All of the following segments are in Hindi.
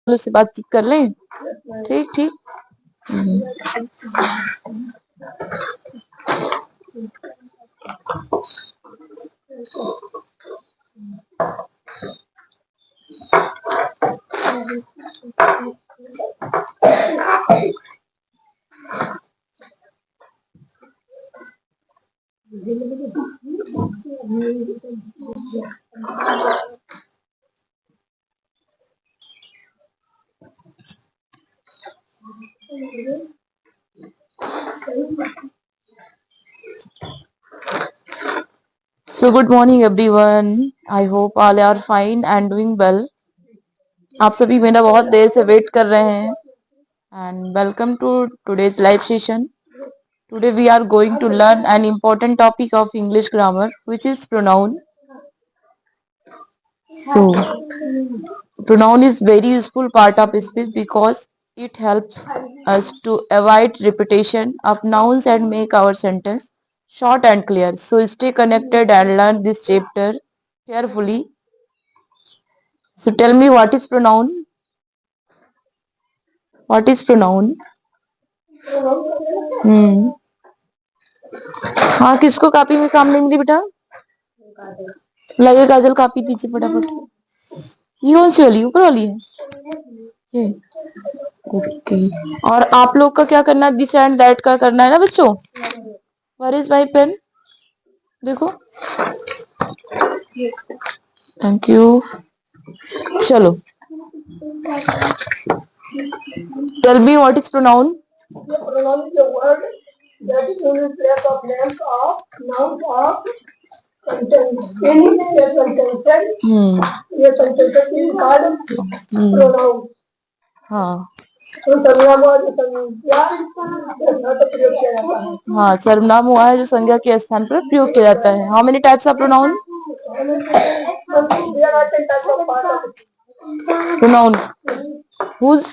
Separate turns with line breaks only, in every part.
से बातचीत कर लें। ठीक ठीक। So good morning everyone. I hope all are fine and doing well. आप सभी मेरा बहुत देर से वेट कर रहे हैं and welcome to today's live session. Today we are going to learn an important topic of English grammar, which is pronoun. So pronoun is very useful part of speech because it helps us to avoid repetition of nouns and make our sentence short and clear. So stay connected and learn this chapter carefully. So tell me, what is pronoun? What is pronoun? हाँ, किसको कॉपी में काम नहीं मिली बेटा? लगे काजल कॉपी दीजिए फटाफट। ये कौन सी वाली? ऊपर वाली है। ओके। और आप लोग का क्या करना है? दिस एंड दैट का करना है ना बच्चों? Where is my pen? देखो। Thank you. चलो। Tell me what is pronoun? Pronoun is a word that is used in place of names of nouns of sentence. In a sentence, ये sentence is called pronoun. हाँ। तो सर्वनाम हुआ जो संज्ञा के प्रयोग किया जाता है। हाँ, सर्वनाम हुआ है जो संज्ञा के स्थान पर प्रयोग किया जाता है। How many types of pronoun? Pronoun whose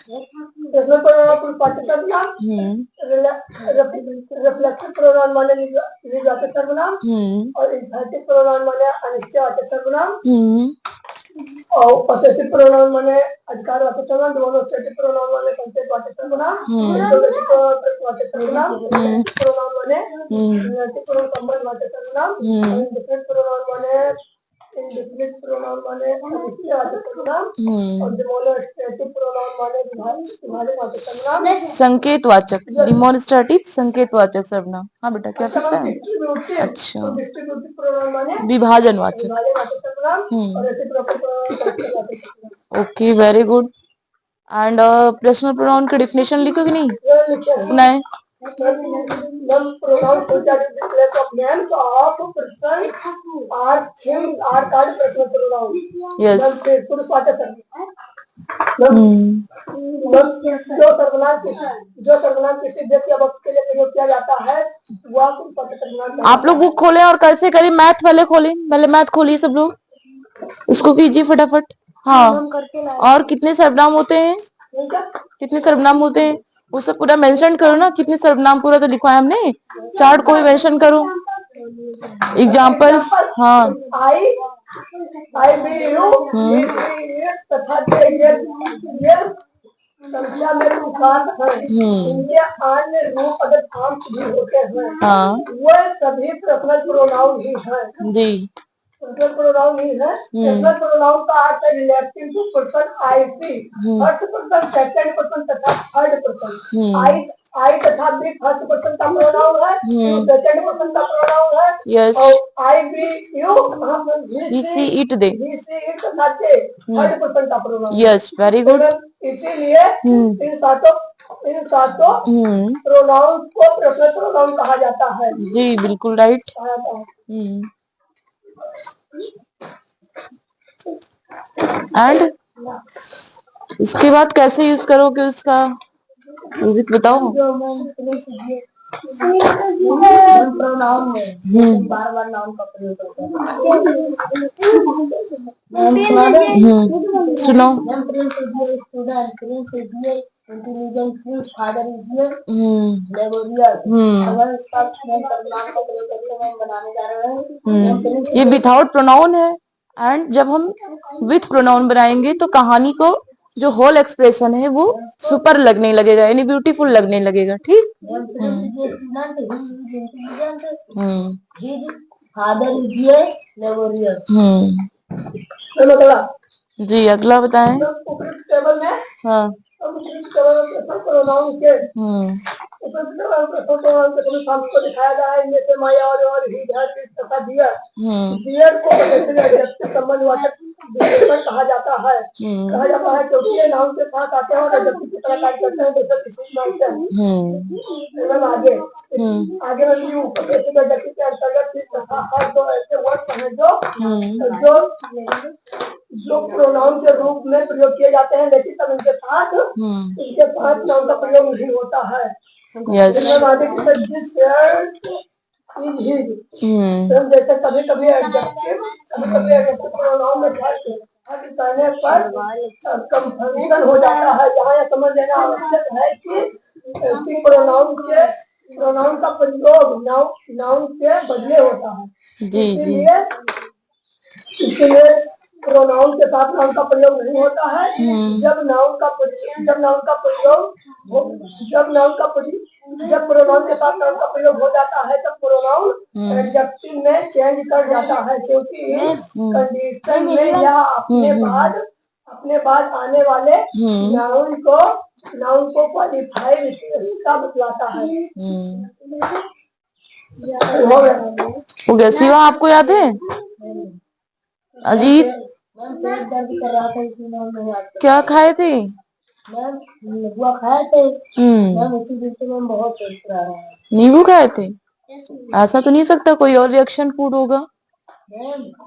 reflexive pronoun माने निर्वाचक सर्वनाम और इंफेटिव प्रोनाउन माने अनिश्चयवाचक सर्वनाम और पॉसेसिव प्रोनाउन माने अधिकारवाचक सर्वनाम, डिमॉन्स्ट्रेटिव प्रोनाउन माने संकेतवाचक सर्वनाम, इंट्रोगेटिव सर्वनाम, प्रोनाउन माने संबंधवाचक सर्वनाम, इंडिफरेंट प्रोनाउन माने इंडिफिनिट प्रोनाउन माने अनिश्चयवाचक सर्वनाम और डिमॉन्स्ट्रेटिव प्रोनाउन माने विभाजनवाचक सर्वनाम। संकेतवाचक, डिमॉन्स्ट्रेटिव संकेतवाचक सर्वनाम। हाँ बेटा, क्या पूछा है? अच्छा, डिस्ट्रीब्यूटिव प्रोनाउन माने विभाजनवाचक। Okay, very good. And personal pronoun की डेफिनेशन लिखो कि नहीं? सुनाए। Pronoun which are in place of names of person or things are called personal pronoun. Yes. पुरुषवाचक जो सर्वनाम किसी व्यक्ति या वस्तु के लिए प्रयोग किया जाता है वह पुरुषवाचक सर्वनाम। आप लोग बुक खोलें और कल से करें। मैथ वाले खोलें, पहले मैथ खोलिए सब लोग, उसको कीजिए फटाफट। हाँ, और कितने सर्वनाम होते हैं? कितने सर्वनाम होते हैं वो सब पूरा मेंशन करो ना। कितने सर्वनाम पूरा तो लिखवाया हमने, चार्ट को भी मेंशन करो। एग्जांपल्स। हाँ, आई बी यू तथा संख्या में अनुपात है। इनके अन्य रूप अगर फॉर्म्स भी होते हैं। हाँ, वह सभी पर्सनल प्रोनाउन ही है जी। पर्सनल प्रोनाउन ही है। पर्सनल प्रोनाउन का अर्थ है relative to person I see, first person, second person तथा थर्ड पर्सन। आई तथा बी फर्स्ट पर्सन का प्रोनाउन है, सेकंड पर्सन का प्रोनाउन है। यस। और I we you he she it they, he she it तथा दे थर्ड पर्सन का प्रोनाउन। Yes, very good. इसीलिए इन सातों प्रोनाउन को पर्सनल प्रोनाउन कहा जाता है जी। बिल्कुल राइट। एंड इसके बाद कैसे यूज करोगे उसका, बताओ। प्रोनाउन में बार बार नाउन का प्रयोग सुनो। Intelligent prince, father is here, labourer. अगर इसका सर्वनाम का प्रयोग करके हम बनाने जा रहे हैं। ये विदाउट प्रोनाउन है। एंड जब हम विथ प्रोनाउन बनाएंगे तो कहानी को
जो होल एक्सप्रेशन है वो सुपर लगने लगेगा, यानी ब्यूटीफुल लगने लगेगा। ठीक। जी अगला बताएं। हाँ।
को दिखाया गया है, इनमें से माया और ही तथा दियर को संबंधवाचक विशेषण कहा जाता है। क्योंकि ये नाउन के साथ आते हैं और एडजेक्टिव की तरह कार्य करते हैं, जैसे किसी नाउन से आगे आगे में उपदेशिक एडजेक्टिव के अंतर्गत तथा हर दो ऐसे वर्ड्स हैं जो प्रोनाउन के रूप में प्रयोग किए जाते हैं, लेकिन तब इनके साथ नाउन का प्रयोग नहीं होता है। जैसे कभी कभी एडजेक्टिव प्रोनाउन में कहने पर कंफर्मेशन हो जाता है। यहाँ यह समझ लेना आवश्यक है कि प्रोनाउन का प्रयोग नाउन के बदले होता है। इसलिए प्रोनाउन के साथ नाउन का प्रयोग नहीं होता है। जब प्रोनाउन के साथ नाउन का प्रयोग हो जाता है तब प्रोनाउन एडजेक्टिव में चेंज कर जाता है, क्योंकि कंडीशन में यह अपने बाद आने वाले नाउन को क्वालिफाइड विशेषता बतलाता है।
हो गया। शिवा आपको याद है? अजीत क्या खाए थे? खाए थे। बहुत नींबू खाए थे। ऐसा तो नहीं सकता कोई और रिएक्शन फूड होगा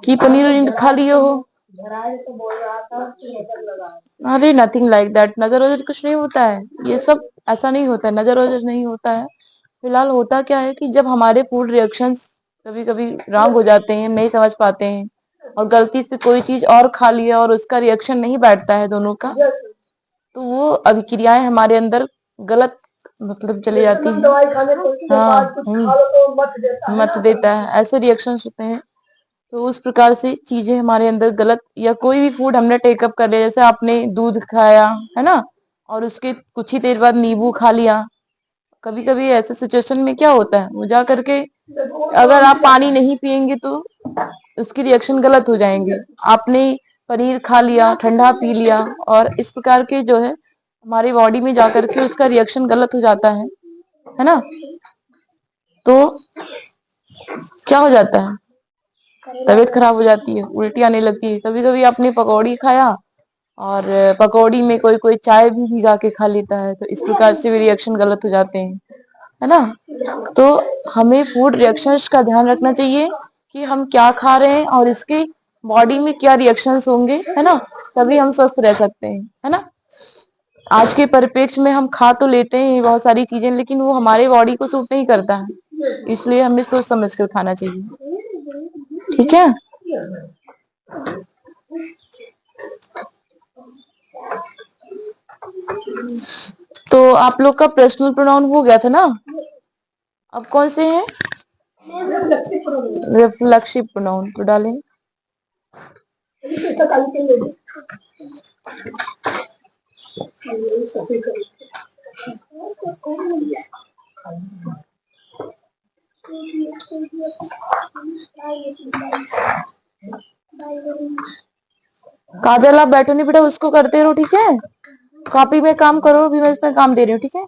कि पनीर खा लिया हो। तो बोल रहा था अरे नथिंग लाइक दैट। नजर वजर कुछ नहीं होता है, ये सब ऐसा नहीं होता है, नजर वजर नहीं होता है। फिलहाल होता क्या है कि जब हमारे फूड रिएक्शंस कभी कभी रॉन्ग हो जाते हैं, नहीं समझ पाते हैं और गलती से कोई चीज और खा लिया और उसका रिएक्शन नहीं बैठता है दोनों का, तो वो अभिक्रियाएं हमारे अंदर गलत मतलब चली जाती है। हाँ मत देता है, ऐसे रिएक्शंस होते हैं। तो उस प्रकार से चीजें हमारे अंदर गलत, या कोई भी फूड हमने टेकअप कर लिया, जैसे आपने दूध खाया है ना, और उसके कुछ ही देर बाद नींबू खा लिया। कभी कभी ऐसे सिचुएशन में क्या होता है, वो जा करके अगर आप पानी नहीं पियेंगे तो उसकी रिएक्शन गलत हो जाएंगे। आपने पनीर खा लिया, ठंडा पी लिया, और इस प्रकार के जो है हमारी बॉडी में जाकर के उसका रिएक्शन गलत हो जाता है ना। तो क्या हो जाता है, तबीयत खराब हो जाती है, उल्टी आने लगती है। कभी कभी आपने पकौड़ी खाया और पकौड़ी में कोई कोई चाय भी भिगा के खा लेता है, तो इस प्रकार से भी रिएक्शन गलत हो जाते हैं, है ना। तो हमें फूड रिएक्शंस का ध्यान रखना चाहिए कि हम क्या खा रहे हैं और इसके बॉडी में क्या रिएक्शंस होंगे, है ना, तभी हम स्वस्थ रह सकते हैं, है ना। आज के परिप्रेक्ष्य में हम खा तो लेते हैं बहुत सारी चीजें, लेकिन वो हमारे बॉडी को सूट नहीं करता है, इसलिए हमें सोच समझ कर खाना चाहिए। ठीक है। तो आप लोग का पर्सनल प्रोनाउन हो गया था ना, अब कौन से हैं? रिफ्लेक्सिव प्रोनाउन तो डालें। काजल आप बैठो नहीं बेटा, उसको करते रहो, ठीक है। कॉपी में काम करो, भी मैं इसमें काम दे रही हूँ, ठीक है।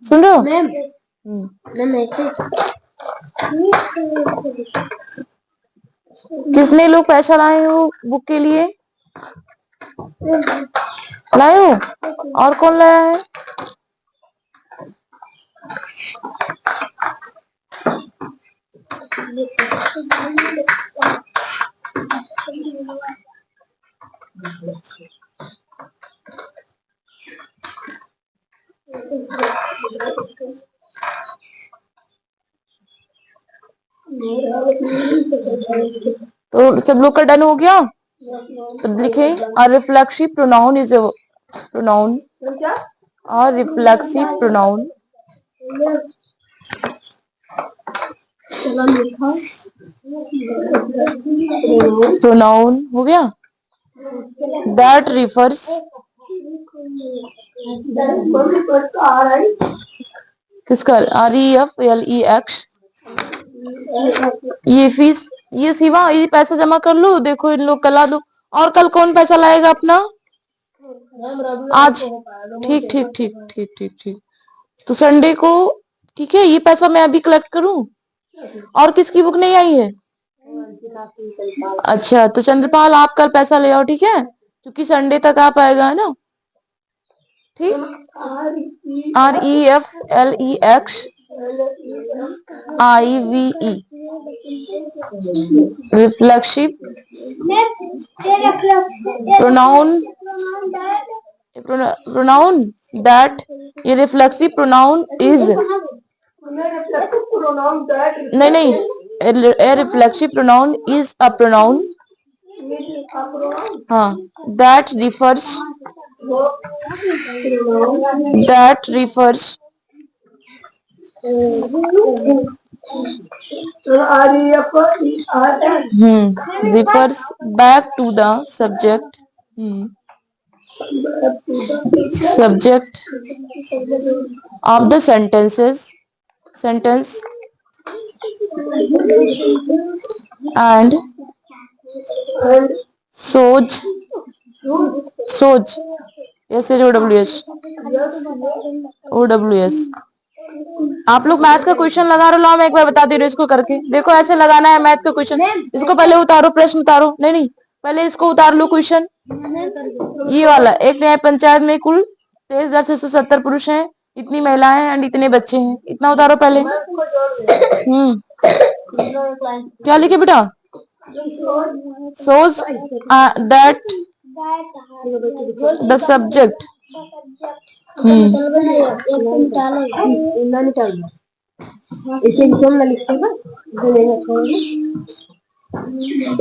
सुन रहे हो मैम? किसने लोग पैसा लाए हो बुक के लिए? लाए हो? और कौन लाया है? तो सब लोग का डन हो गया? तो लिखे a reflexive pronoun is a pronoun, a reflexive pronoun pronoun हो गया। That refers किसका? REFLEX। ये फीस, ये सिवा, ये पैसा जमा कर लो, देखो इन लोग कला दो। और कल कौन पैसा लाएगा अपना? आज। ठीक ठीक ठीक ठीक ठीक ठीक। तो संडे को, ठीक है, ये पैसा मैं अभी कलेक्ट करूं। और किसकी बुक नहीं आई है? अच्छा, तो चंद्रपाल आप कल पैसा ले आओ, ठीक है, क्योंकि संडे तक आ पाएगा, है ना? ठीक। REFLEX IVE reflexive pronoun that, ये reflexive pronoun is, नहीं, a reflexive pronoun is a pronoun, हाँ, that refers refers back to the subject, subject of the sentence, and shows OWS। आप लोग मैथ का क्वेश्चन लगा रहे हो, मैं एक बार बता दे रही हूँ इसको करके। देखो ऐसे लगाना है मैथ का क्वेश्चन। इसको पहले उतारो, प्रश्न उतारो। नहीं, पहले इसको उतार लो क्वेश्चन। ये वाला, एक न्याय पंचायत में कुल 23,670 पुरुष हैं, इतनी महिलाएं हैं एंड इतने बच्चे हैं, इतना उतारो पहले। क्या लिखे बेटा? shows that the subject,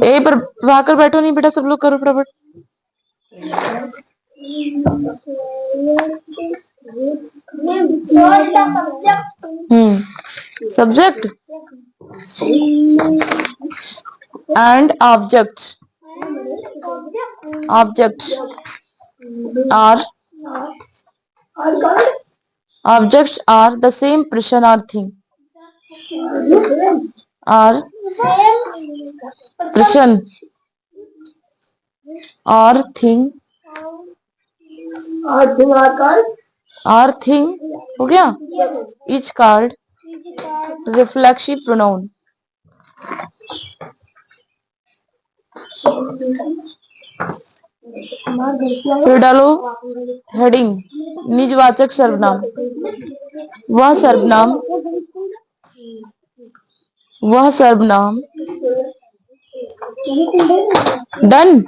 ए पर भाकर बैठो नहीं बेटा, सब लोग करो फटाफट। Subject and objects are the same person or thing, person or thing, or thing हो गया। each card reflexive pronoun। फिर डालो हेडिंग, निजवाचक सर्वनाम। वह सर्वनाम डन।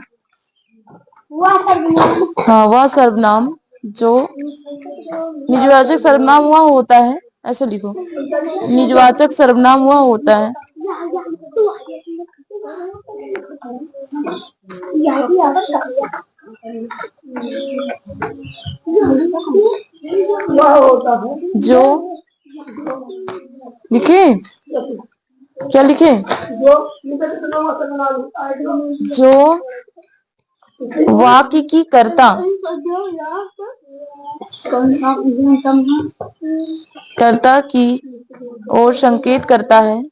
हाँ, वह सर्वनाम जो निजवाचक सर्वनाम वह होता है, ऐसे लिखो, निजवाचक सर्वनाम वह होता है जो लिखे, क्या लिखे? जो वाक्य की कर्ता की ओर संकेत करता है,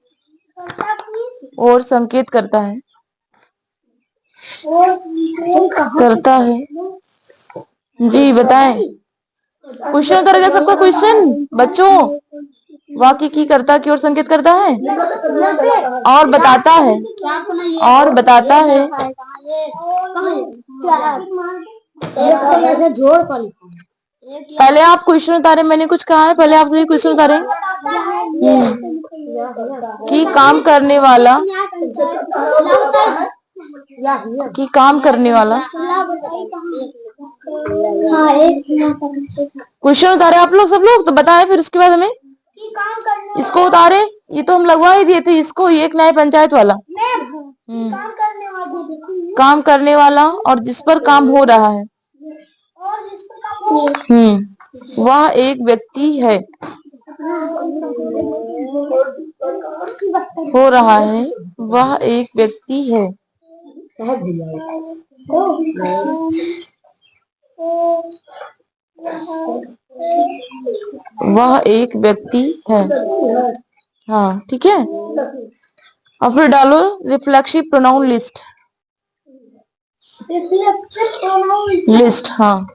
करता है। जी बताएं, क्वेश्चन करेगा सबका क्वेश्चन बच्चों। वाक्य की कर्ता की ओर संकेत करता है और बताता है, पहले आप क्वेश्चन उतारे, मैंने कुछ कहा है, पहले आप सभी क्वेश्चन उतारे। कि काम करने वाला, क्वेश्चन उतारे आप लोग, सब लोग तो बताएं, फिर उसके बाद हमें इसको उतारे। ये तो हम लगवा ही दिए थे इसको, एक न्याय पंचायत वाला। काम करने वाला और जिस पर काम हो रहा है, वह एक व्यक्ति है, हो रहा है, वह एक व्यक्ति है। वह एक व्यक्ति है। हाँ ठीक है। और फिर डालो रिफ्लेक्सिव प्रोनाउन लिस्ट। लिस्ट हाँ।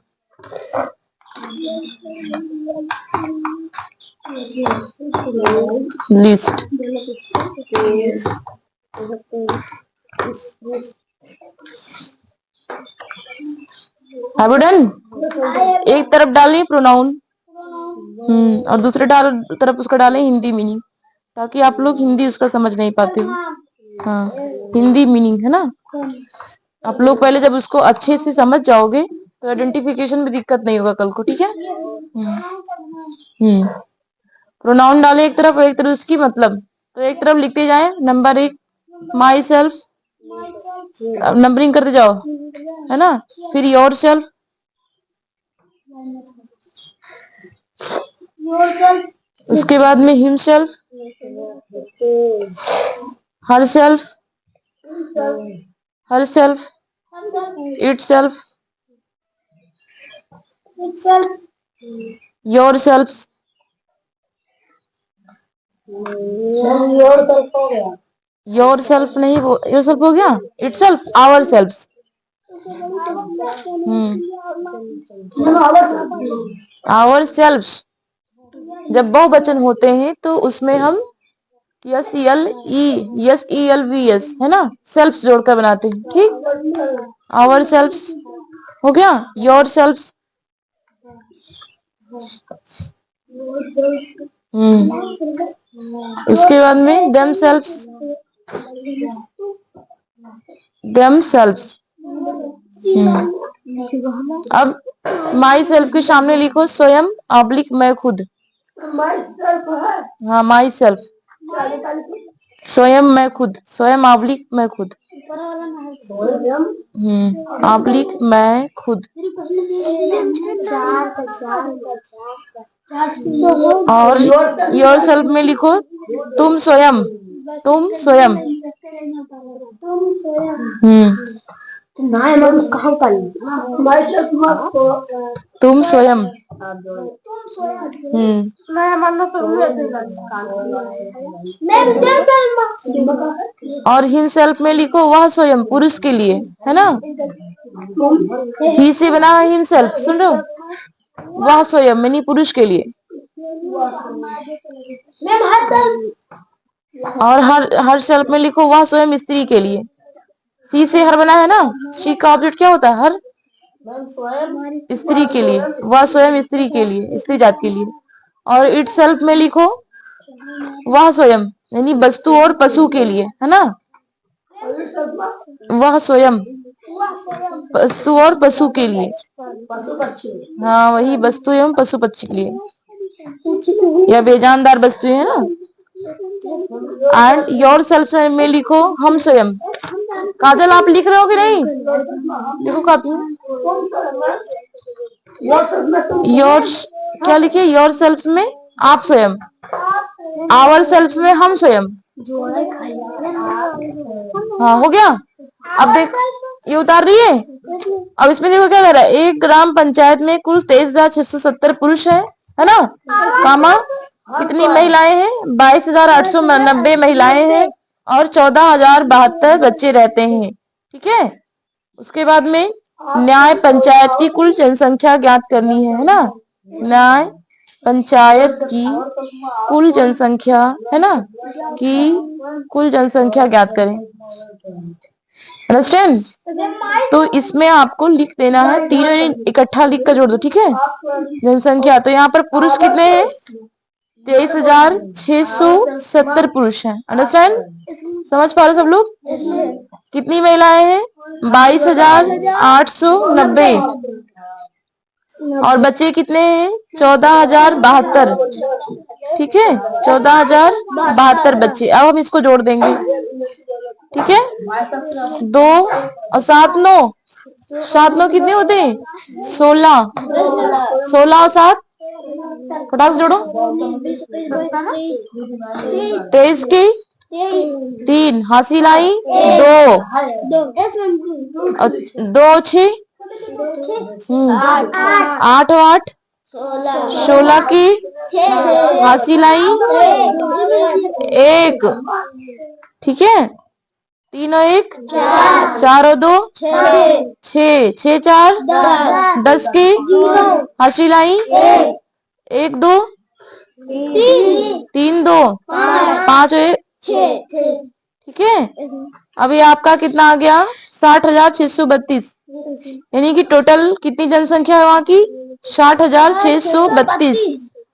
List done. एक तरफ डालें प्रोनाउन और दूसरे तरफ उसका डालें हिंदी मीनिंग, ताकि आप लोग हिंदी उसका समझ नहीं पाते हो। हाँ हिंदी मीनिंग है ना। आप लोग पहले जब उसको अच्छे से समझ जाओगे तो आइडेंटिफिकेशन में दिक्कत नहीं होगा कल को। ठीक है। प्रोनाउन डाले एक तरफ और एक तरफ उसकी मतलब, तो एक तरफ लिखते जाए नंबर 1 माई सेल्फ, नंबरिंग करते जाओ है ना। फिर योर सेल्फ, उसके बाद में himself, herself, herself, itself, yourself, yourself नहीं, वो योर सेल्फ हो गया, itself, ourself. Ourself जब बहुवचन होते हैं तो उसमें हम SELF है ना, सेल्फ जोड़कर बनाते हैं। ठीक, आवर सेल्फ हो गया, योर सेल्फ, उसके बाद में देम सेल्फ्स, देम सेल्फ्स। अब माई सेल्फ के सामने लिखो स्वयं ऑब्लिक मैं खुद। हाँ माई सेल्फ, स्वयं मैं खुद, स्वयं ऑब्लिक मैं खुद, ऑब्लिक मैं खुद। और योर सेल्फ में लिखो तुम स्वयं, तुम स्वयं। तुम स्वयं। और हिमसेल्फ में लिखो वह स्वयं, पुरुष के लिए है ना। ही से बना है हिमसेल्फ, सुन रहे हो, वह स्वयं यानी पुरुष के लिए। और हर सेल्फ में लिखो वह स्वयं स्त्री के लिए। सी से हर बना है ना, सी का ऑब्जेक्ट क्या होता है, हर, स्त्री के लिए, वह स्वयं स्त्री के लिए, स्त्री जात के लिए। और इट सेल्फ में लिखो वह स्वयं यानी वस्तु और पशु के लिए है ना, वह स्वयं वस्तु और पशु के लिए। हाँ वही वस्तु एवं पशु पक्षी के लिए, या बेजानदार वस्तु है ना। एंड योर सेल्फ में लिखो हम स्वयं। काजल आप लिख रहे हो कि नहीं, देखो कापी। योर क्या लिखे, योर सेल्फ में आप स्वयं, आवर सेल्फ में हम स्वयं। हाँ हो गया। अब देख ये उतार रही है। अब इसमें देखो क्या कर रहा है, एक ग्राम पंचायत में कुल 23,670 पुरुष है ना, कामा कितनी महिलाएं हैं, 22,890 महिलाएं हैं और 14,072 बच्चे रहते हैं। ठीक है। उसके बाद में न्याय पंचायत की कुल जनसंख्या ज्ञात करनी है ना, न्याय पंचायत की कुल जनसंख्या है ना, कि कुल जनसंख्या ज्ञात करें। अंडरस्टैंड। तो इसमें आपको लिख देना है, तीनों इकट्ठा लिख कर जोड़ दो। ठीक है। जनसंख्या तो यहाँ पर पुरुष कितने हैं, 23,670 पुरुष हैं। अंडरस्टैंड, समझ पा रहे सब लोग। कितनी महिलाएं हैं, 22,890 और बच्चे कितने हैं, 14,072। ठीक है, 14,072 बच्चे। अब हम इसको जोड़ देंगे। ठीक है, 2 और 7 9, 7 9 कितने होते हैं, 16, 16 और 7 फटाक जोड़ो, 23 की 3 हासिल आई 2 2 6 8 8 16 की हासिल आई 1। ठीक है, 3 और 1 4 और 2 6 6 4 10 की हासिल आई 1 2 3 2 5 और 1 ठीक है। अभी आपका कितना आ गया 60,632, यानी कि टोटल कितनी जनसंख्या है वहां की 60,632।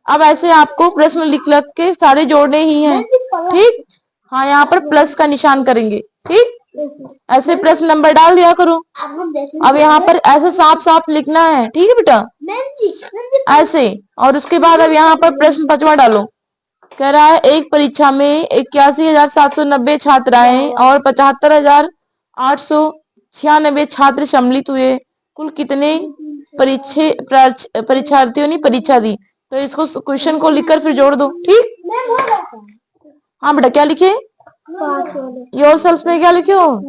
अब ऐसे आपको प्रश्न लिख के सारे जोड़ने ही हैं। ठीक, हाँ यहाँ पर प्लस का निशान करेंगे। ठीक, ऐसे प्रश्न नंबर डाल दिया करो। अब यहाँ पर ऐसे साफ साफ लिखना है। ठीक है बेटा, ऐसे। और उसके बाद अब यहाँ पर प्रश्न 5वां डालो। कह रहा है एक परीक्षा में 81,790 छात्राएं और 75,896 छात्र सम्मिलित हुए। कुल कितने परीक्षार्थियों ने परीक्षा दी? तो इसको क्वेश्चन को लिखकर फिर जोड़ दो। ठीक, हाँ बेटा क्या लिखे? योर सेल्फ में क्या लिखे हो?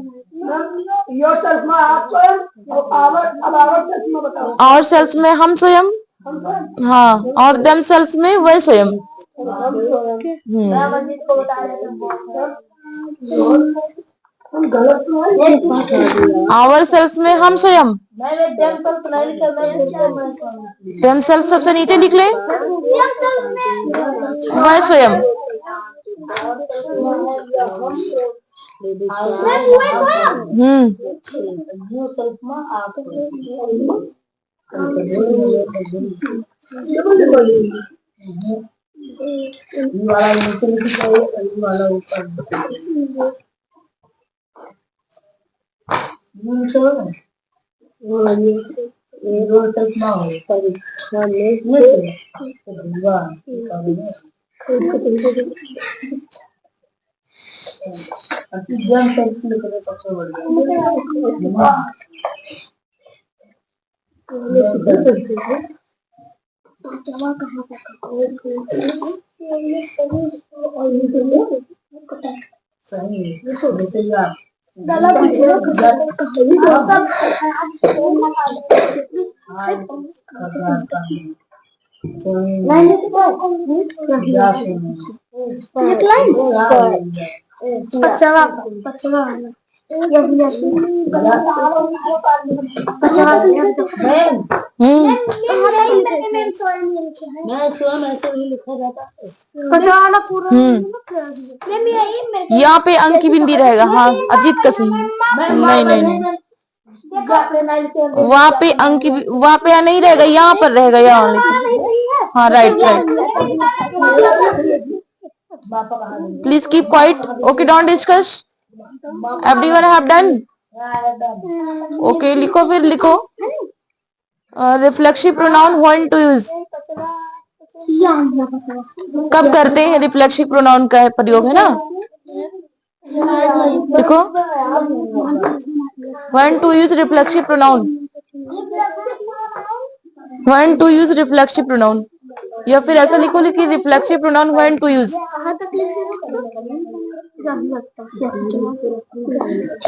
और सेल्फ में हम स्वयं, हाँ, और देम सेल्फ में वह स्वयं। आवर सेल्फ में हम स्वयं, देम सेल्फ सबसे नीचे लिख ले, वह स्वयं। यहाँ पे अंक की बिंदी रहेगा। हाँ अजीत का सही, नहीं नहीं नहीं, वहाँ पे अंक, वहाँ पे नहीं रहेगा, यहाँ पर रहेगा, यहाँ। हाँ right right. Please keep quiet. Okay, don't discuss. Everyone have done? Okay, लिखो फिर लिखो। Reflexive pronoun when to use, कब करते हैं रिफ्लेक्सिव प्रोनाउन का प्रयोग, है ना? देखो, when to use reflexive pronoun, when to use reflexive pronoun, या फिर ऐसा लिखो कि reflexive pronoun when to use.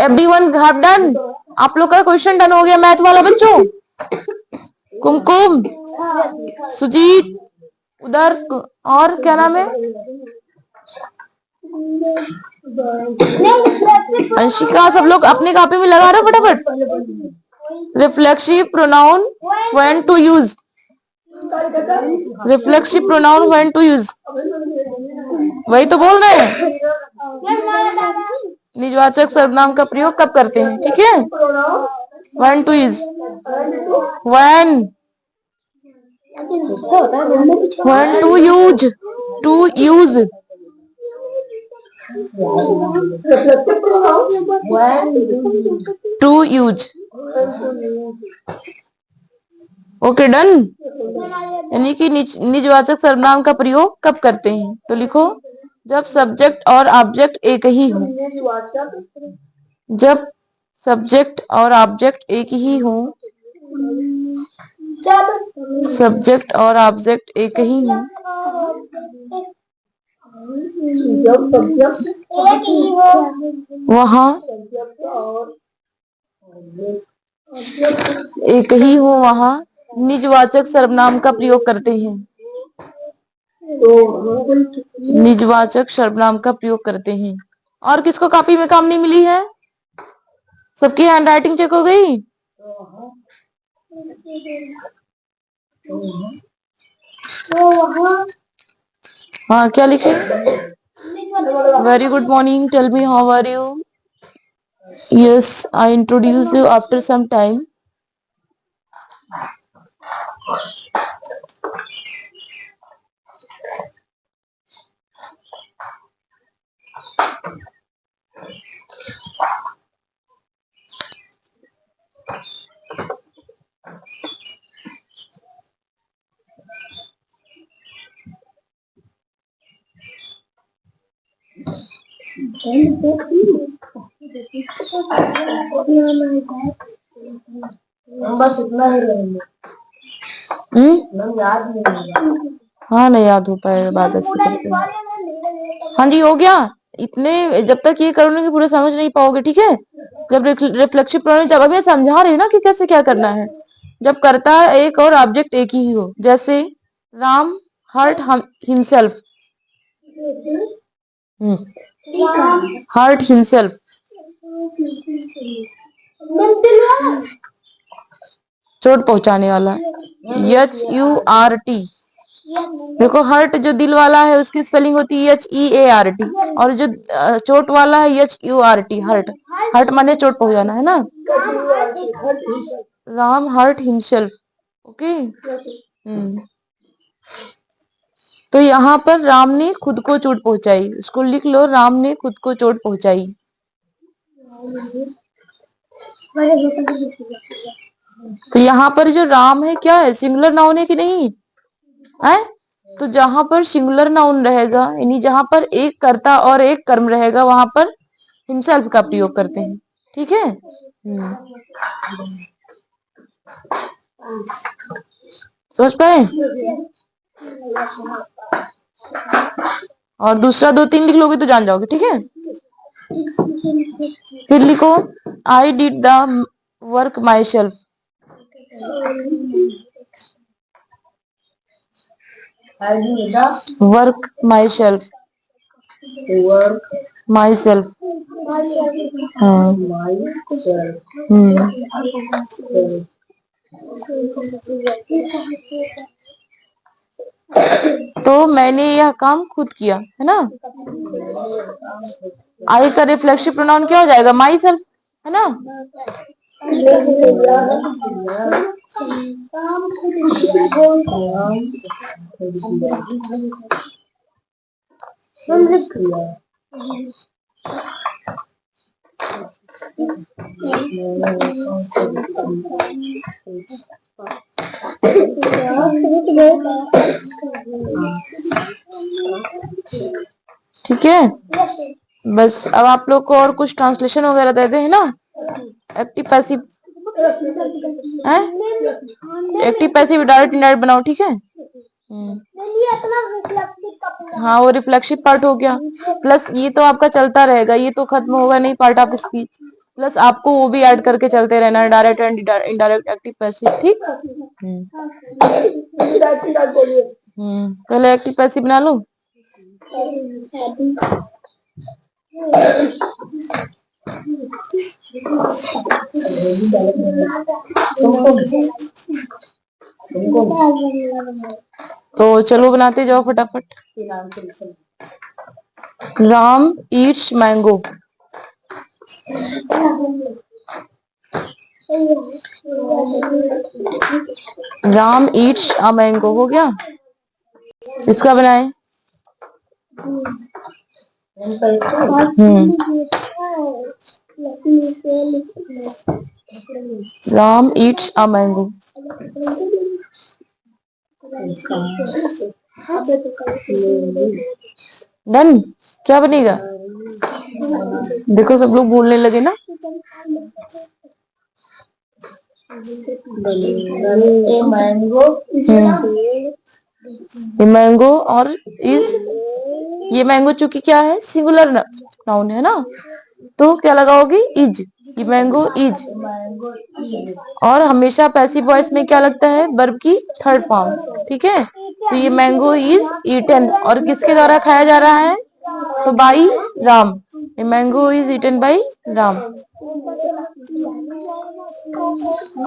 Everyone have done? आप लोग का क्वेश्चन डन हो गया मैथ वाला बच्चों? कुमकुम, सुजीत, उधर, और क्या नाम है, अंशिका, सब लोग अपने कॉपी में लगा रहे फटाफट। Reflexive pronoun when to use, reflexive pronoun when to use, वही तो बोल रहे हैं। निजवाचक सर्वनाम का प्रयोग कब करते हैं? ठीक है, when to use, when to use, to use, to use. Okay done. यानी कि निजवाचक सर्वनाम का प्रयोग कब करते हैं? तो लिखो, जब सब्जेक्ट और ऑब्जेक्ट एक ही हो, जब सब्जेक्ट और ऑब्जेक्ट एक ही हो, सब्जेक्ट और ऑब्जेक्ट एक ही हो, वहाँ एक ही हो वहाँ निजवाचक सर्वनाम का प्रयोग करते हैं। निजवाचक सर्वनाम का प्रयोग करते हैं। और किसको कॉपी में काम नहीं मिली है? सबकी हैंड राइटिंग चेक हो गई? हाँ, क्या लिखे? Very good morning, tell me how are you? Yes, I introduce you after some time.
बस इतना ही रहेंगे।
हाँ, नहीं याद हो पाएगा बाद ऐसे करके। हाँ जी, हो गया। इतने जब तक ये करोगे पूरा समझ नहीं पाओगे, ठीक है? जब रिफ्लेक्सिव प्रोनाउन, जब अभी समझा रही हूँ ना कि कैसे क्या करना है। जब करता एक और ऑब्जेक्ट एक ही हो, जैसे Ram hurt himself, hurt himself, चोट पहुंचाने वाला, HURT। देखो, हर्ट जो दिल वाला है उसकी स्पेलिंग होती है HEART, और जो चोट वाला है HURT, हर्ट। हर्ट माने चोट पहुंचाना, है ना? Ram hurt himself, okay. तो यहाँ पर राम ने खुद को चोट पहुंचाई, इसको लिख लो, राम ने खुद को चोट पहुंचाई। तो यहाँ पर जो राम है क्या है? सिंगुलर नाउन है कि नहीं है? तो जहां पर सिंगुलर नाउन रहेगा, यानी जहां पर एक कर्ता और एक कर्म रहेगा, वहां पर हिमसेल्फ का प्रयोग करते हैं, ठीक है? समझ पाए? और दूसरा 2-3 लिख लोगे तो जान जाओगे, ठीक है? फिर लिखो, I did the work my self. Work my self, my self. तो मैंने यह काम खुद किया, है ना? आई का रिफ्लेक्सिव प्रोनाउन क्या हो जाएगा? माई सेल्फ, है ना? ठीक है, बस अब आप लोग को और कुछ ट्रांसलेशन वगैरह देते हैं ना? एक्टिव पैसिव है, एक्टिव पैसिव डायरेक्ट इनडायरेक्ट बनाओ, ठीक है? हाँ, वो रिफ्लेक्सिव पार्ट हो गया, प्लस ये तो आपका चलता रहेगा, ये तो खत्म होगा नहीं पार्ट ऑफ स्पीच, प्लस आपको वो भी ऐड करके चलते रहना है, direct and indirect active passive, ठीक? पहले एक्टिव पैसिव बना लो। तो चलो बनाते जाओ फटाफट। Ram eats mango. Ram Yeats a mango हो गया। इसका बनाए Ram Yeats a mango. Done. क्या बनेगा? देखो सब लोग बोलने लगे ना। मैंगो ये मैंगो और इज, ये मैंगो चूंकि क्या है, सिंगुलर नाउन है ना, तो क्या लगाओगे, इज। ये मैंगो इज। और हमेशा पैसिव वॉइस में क्या लगता है, वर्ब की थर्ड फॉर्म। ठीक है, तो ये मैंगो इज ईटन, और किसके द्वारा खाया जा रहा है, तो बाई राम। ये mango is eaten by Ram.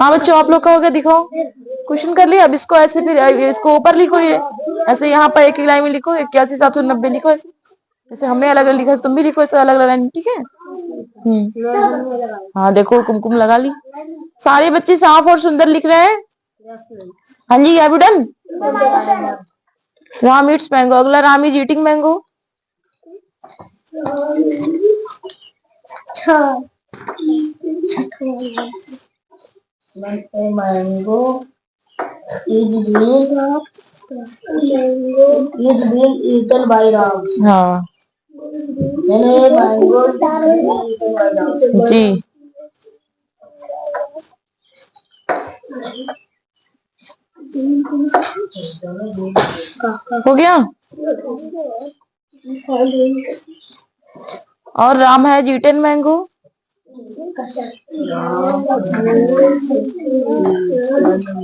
हाँ बच्चों, आप लोग का हो गया, दिखाओ। क्वेश्चन कर लिया। अब इसको ऐसे, फिर इसको ऊपर लिखो, ये ऐसे यहाँ पर एक लाइन में लिखो, 81,790 लिखो ऐसे। जैसे हमने अलग अलग लिखा, तुम भी लिखो ऐसे अलग अलग लाइन। ठीक है। हाँ देखो, कुमकुम लगा ली। सारे बच्चे साफ और सुंदर लिख रहे हैं। हाँ जी, have you done? Ram eats mango. अगला, Ram is eating mango. Mango is being eaten by Ram. हाँ, मैंगो जी। हो गया। और राम है ईटन मैंगो।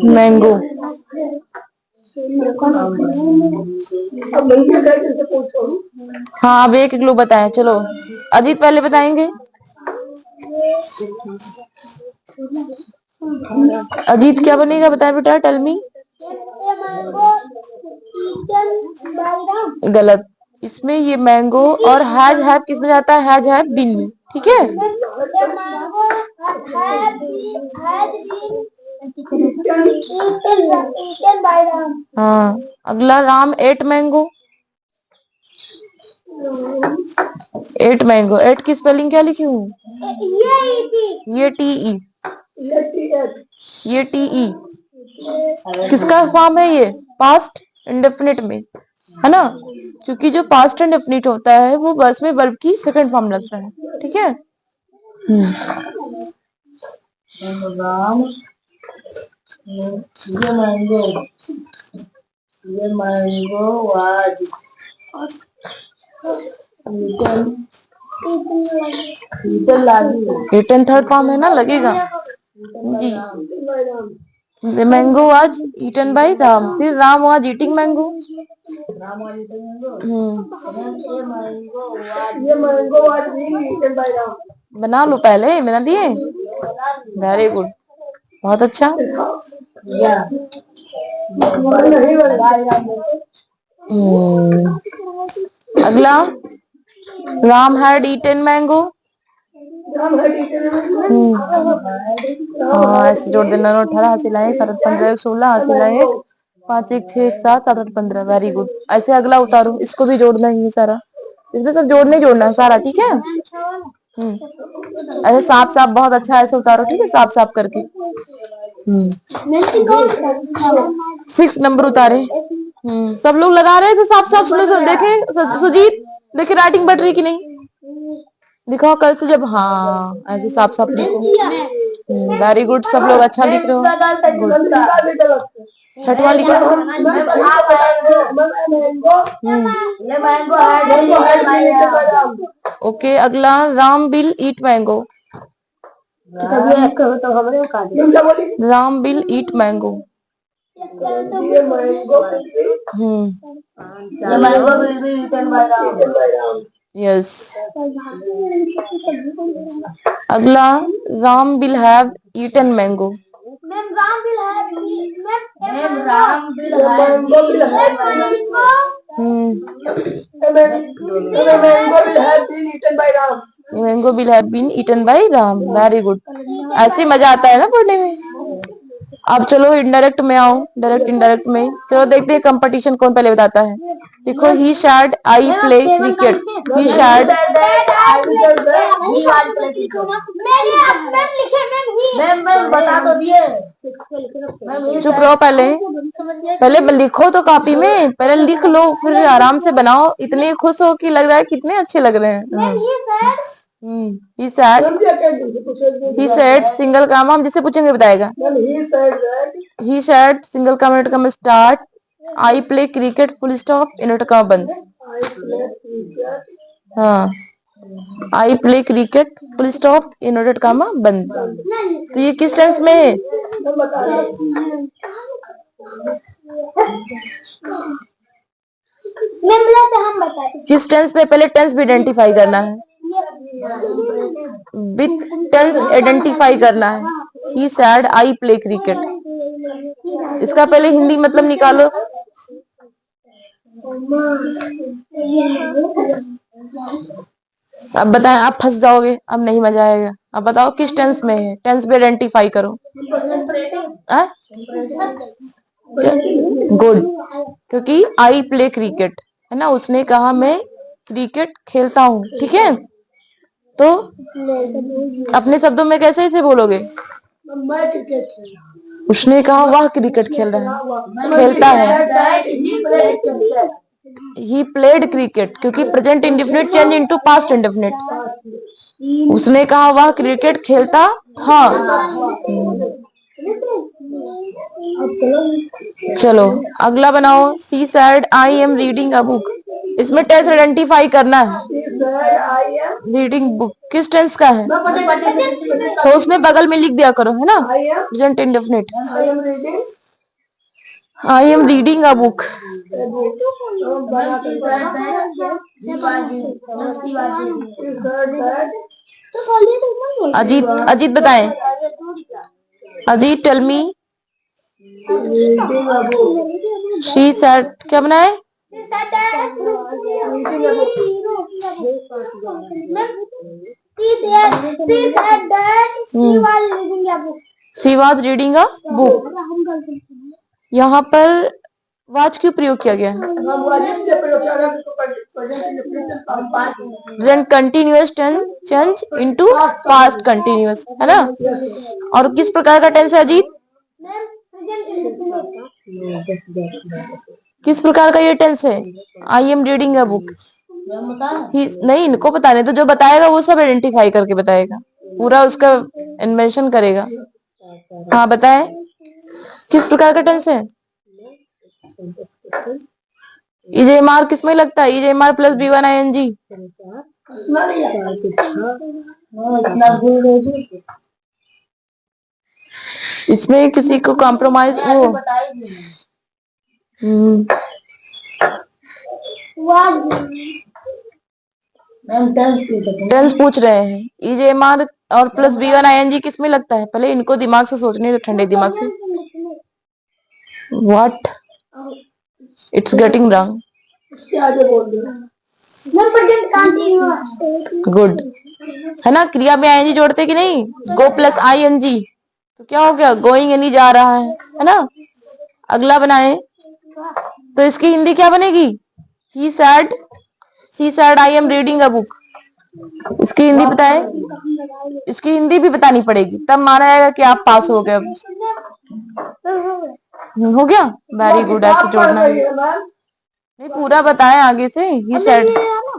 मैंगो। हाँ, अब एक एक लोग बताएं। चलो, अजीत पहले बताएंगे। अजीत क्या बनेगा, बताए बेटा, टेल मी। गलत। इसमें ये मैंगो और हैज हैव किस में जाता है, हैज हैव बीन में। ठीक है। हाँ, अगला, Ram ate mango. Ate mango, ate की स्पेलिंग क्या लिखी हूँ, ये टी ई, ये टी ई किसका फॉर्म है, ये पास्ट इंडेफिनिट में है ना, क्योंकि जो पास्ट इंडेफिनिट होता है वो बस में वर्ब की सेकंड फॉर्म लगता है। ठीक है। राम, ये mango was eaten third form है ना, लगेगा जी। The mango was eaten by Ram. फिर Ram was eating mango. ये mango was being eaten by Ram. बना लो पहले, बना दिए। वेरी गुड, बहुत अच्छा। अगला, राम हैड ईटन मैंगो। हाँ, ऐसे जोड़ देना। 18 हासिल आए, 7 15 16 हासिल आए, 5 1 6 7 8 15। Very good. ऐसे अगला उतारो, इसको भी जोड़ना ही सारा, इसमें सब जोड़ना ही जोड़ना है सारा। ठीक है। ऐसे साफ साफ, बहुत अच्छा ऐसे उतारो। ठीक है, साफ साफ करके। 6 नंबर उतारे। सब लोग लगा रहे हैं साफ साफ। देखे सुजीत, देखे राइटिंग बढ़ रही कि नहीं, दिखाओ कल से जब। हाँ, ऐसे साफ साफ लिखो। वेरी गुड, सब लोग अच्छा लिख रहे हो। छठवां लिखो। ओके, अगला, Ram will eat mango. Ram will eat mango. Yes. अगला, Ram will have eaten mango. Mango will have been eaten by Ram. Very good. ऐसे मजा आता है ना पढ़ने में। अब चलो इनडायरेक्ट में आओ, डायरेक्ट इनडायरेक्ट में। चलो देखते हैं कंपटीशन कौन पहले बताता है। देखो, he said I play cricket. He said, बता तो दिए। चुप रहो, पहले लिखो तो कॉपी में, पहले लिख लो, फिर आराम से बनाओ। इतने खुश हो कि लग रहा है कितने अच्छे लग रहे हैं। ही सैड सिंगल काम हम जिससे पूछेंगे बताएगा। He said single comment come start I play cricket full stop inverted comma बंद। हाँ, I play cricket full stop inverted comma बंद। तो ये किस टेंस में है? किस टेंस में? पहले टेंस भी आइडेंटिफाई करना है, विथ टेंस आइडेंटिफाई करना है। ही सैड आई प्ले क्रिकेट, इसका पहले हिंदी मतलब निकालो। अब बताएं, आप फंस जाओगे, अब नहीं मजा आएगा। अब बताओ किस टेंस में है, टेंस भी आइडेंटिफाई करो। गुड, क्योंकि आई प्ले क्रिकेट है ना, उसने कहा मैं क्रिकेट खेलता हूँ। ठीक है, तो अपने शब्दों में कैसे इसे बोलोगे?
मैं क्रिकेट खेल रहा हूँ।
उसने कहा वह क्रिकेट खेल रहा है, खेलता है। ही प्लेड क्रिकेट, क्योंकि present indefinite change into past indefinite. उसने कहा वह क्रिकेट खेलता था। चलो अगला बनाओ। She said I am reading a book, इसमें टेंस आइडेंटिफाई करना है। रीडिंग बुक किस टेंस का है? तो उसमें बगल में लिख दिया करो, है ना, present indefinite. I am reading a book. Ajit, Ajit बताएं। Ajit tell me. She said क्या बनाए? She was reading a book. यहाँ पर वाज क्यों प्रयोग किया गया है? Present continuous tense change into past continuous, है ना। और किस प्रकार का टेंस है अजीत? किस प्रकार का ये टेंस है? आई एम रीडिंग अ बुक। नहीं, इनको बताने तो, जो बताएगा वो सब आइडेंटिफाई करके बताएगा, पूरा उसका इन्वेंशन करेगा। हाँ बताएं, किस प्रकार का टेंस है? ईजेएमआर किस में लगता है? ईजेएमआर प्लस B1 ING। इसमें किसी को कॉम्प्रोमाइज वो टेंस पूछ रहे हैं। ईजेएमआर और प्लस B1 ING किस में लगता है? पहले इनको दिमाग से सोचने दो, ठंडे दिमाग से। What, it's getting wrong. Good, है ना। क्रिया में ING जोड़ते कि नहीं? गो प्लस ING, तो क्या हो गया? गोइंग यानी जा रहा है ना। अगला बनाए, तो इसकी हिंदी क्या बनेगी? He said, she said I am reading a book. इसकी हिंदी बताए, इसकी हिंदी भी बतानी पड़ेगी, तब माना जाएगा कि आप पास हो गए। हो गया, वेरी गुड। ऐसे जोड़ना है, नहीं पूरा बताएं आगे से। ही सैड,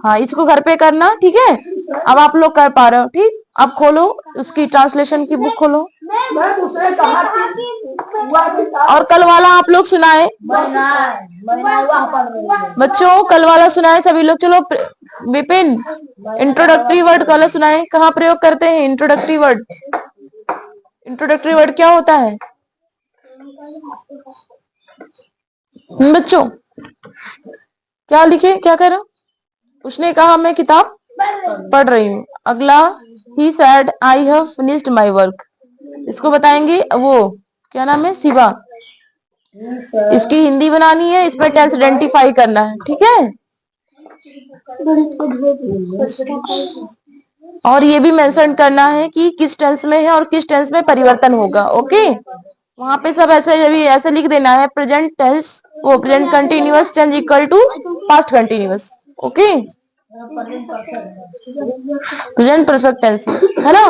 हाँ इसको घर पे करना, ठीक है। अब आप लोग कर पा रहे हो, ठीक। अब खोलो उसकी ट्रांसलेशन की बुक खोलो, और कल वाला आप लोग सुनाए बच्चों, कल वाला सुनाए सभी लोग। चलो विपिन, इंट्रोडक्टरी वर्ड कल सुनाए। कहाँ प्रयोग करते हैं इंट्रोडक्टरी वर्ड? इंट्रोडक्टरी वर्ड क्या होता है बच्चों? क्या लिखे, क्या कर रहा हूं? उसने कहा मैं किताब पढ़ रही हूँ। अगला, he said I have finished my work. इसको बताएंगे वो, क्या नाम है? शिवा। इसकी हिंदी बनानी है, इसमें टेंस आइडेंटिफाई करना है, ठीक है। और ये भी मेंशन करना है कि किस टेंस में है और किस टेंस में परिवर्तन होगा। ओके, वहां पे सब ऐसे लिख देना है। प्रेजेंट टेंस, वो present continuous change equal to past continuous. Okay, present perfect tense, है ना।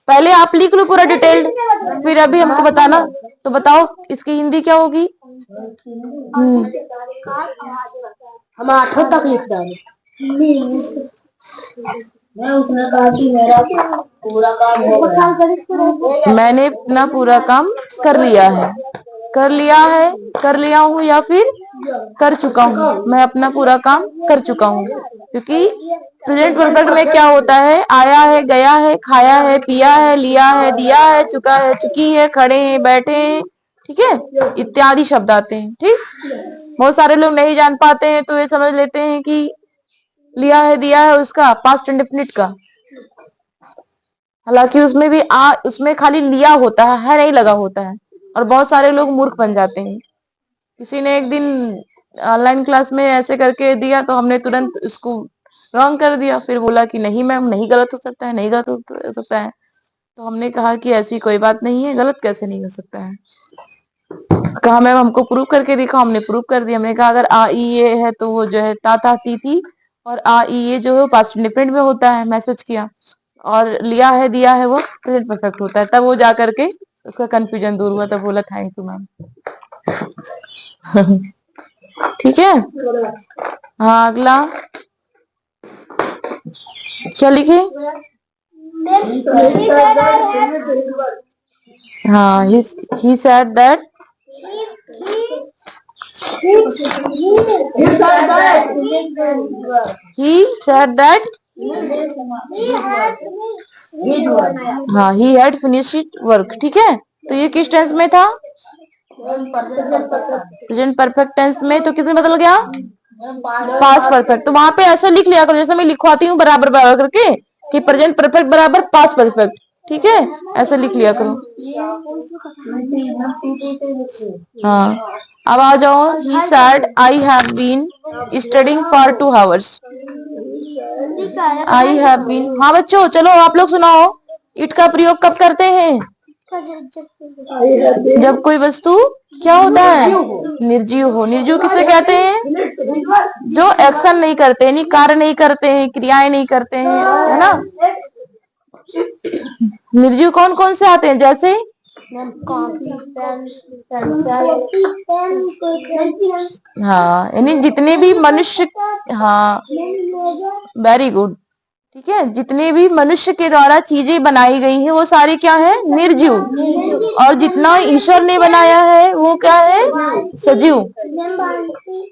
पहले आप लिख लो पूरा डिटेल्ड, फिर अभी हमको बताना। तो बताओ इसकी हिंदी क्या होगी? हम 8 तक लिखते हैं। उसने कहा कि मेरा पूरा काम हो गया, मैंने अपना पूरा काम कर लिया है। कर लिया है, कर लिया हूँ या फिर कर चुका हूँ, मैं अपना पूरा काम कर चुका हूँ। क्योंकि प्रेजेंट परफेक्ट में क्या होता है, आया है, गया है, खाया है, पिया है, लिया है, दिया है, चुका है, चुकी है, खड़े हैं, बैठे हैं, ठीक है, इत्यादि शब्द आते हैं। ठीक, बहुत सारे लोग नहीं जान पाते हैं तो ये समझ लेते हैं कि लिया है, दिया है उसका पास्ट इंडेफिनिट का, हालांकि उसमें भी उसमें खाली लिया होता है नहीं लगा होता है, और बहुत सारे लोग मूर्ख बन जाते हैं। किसी ने एक दिन ऑनलाइन क्लास में ऐसे करके दिया तो हमने तुरंत उसको रॉन्ग कर दिया, फिर बोला कि नहीं मैम, नहीं गलत हो सकता है, नहीं गलत हो सकता है। तो हमने कहा कि ऐसी कोई बात नहीं है, गलत कैसे नहीं हो सकता है। कहा मैम हमको प्रूव करके दिखाओ, हमने प्रूव कर दिया। हमने कहा अगर आ ई ये है तो वो जो है ता ता ती थी, और आ ई ये जो है पास्ट इंडेफिनिट में होता है, मैसेज किया, और लिया है, दिया है वो प्रेजेंट परफेक्ट होता है। तब वो जा करके उसका कंफ्यूजन दूर हुआ, तब बोला थैंक यू मैम। ठीक है, हाँ अगला क्या लिखे? हाँ, he said that हाँ he had finished work। ठीक है, तो ये किस टेंस में था? प्रेजेंट परफेक्ट टेंस में। तो किसमें बदल गया? Past perfect. तो वहां पे ऐसा लिख लिया करो जैसे मैं लिखवाती हूँ बराबर बराबर करके कि प्रेजेंट परफेक्ट बराबर पास्ट परफेक्ट। ठीक है, ऐसे लिख लिया करो। हाँ, अब आ जाओ। He said I have been studying for 2 hours। I have been, हाँ बच्चों चलो आप लोग सुनाओ, इट का प्रयोग कब करते हैं? जब कोई वस्तु क्या होता है? निर्जीव हो। निर्जीव किसे कहते हैं? जो एक्शन नहीं करते, यानी कार्य नहीं करते हैं, क्रियाएं नहीं करते हैं, है ना। निर्जीव कौन कौन से आते हैं? जैसे हाँ, यानी जितने भी मनुष्य, हाँ वेरी गुड, ठीक है, जितने भी मनुष्य के द्वारा चीजें बनाई गई हैं वो सारी क्या है? निर्जीव। और जितना ईश्वर ने बनाया है वो क्या है? सजीव।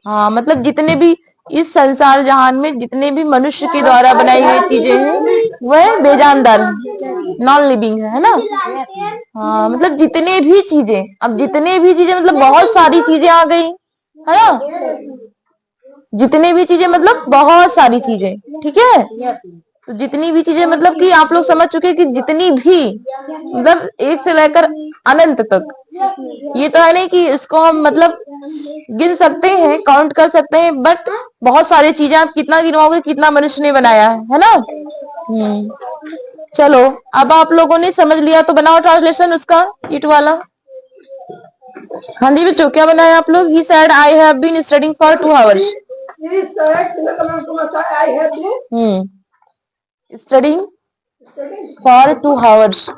हाँ, मतलब जितने भी इस संसार जहान में जितने भी मनुष्य के द्वारा बनाई गई चीजें हैं वह बेजानदार है, नॉन लिविंग है ना। हाँ, मतलब जितने भी चीजें, अब जितने भी चीजें मतलब बहुत सारी चीजें आ गई है ना, जितने भी चीजें मतलब बहुत सारी चीजें। ठीक है, तो जितनी भी चीजें मतलब कि आप लोग समझ चुके कि जितनी भी मतलब एक से लेकर अनंत तक, ये तो है नहीं कि इसको हम मतलब गिन सकते हैं, काउंट कर सकते हैं, बट बहुत सारी चीजें आप कितना गिनवाओगे, कितना मनुष्य ने बनाया है ना। चलो, अब आप लोगों ने समझ लिया तो बनाओ ट्रांसलेशन उसका, इट वाला। हाँ जी बच्चों, क्या बनाया आप लोग? He said I have been studying for 2 hours। Studying for 2 hours।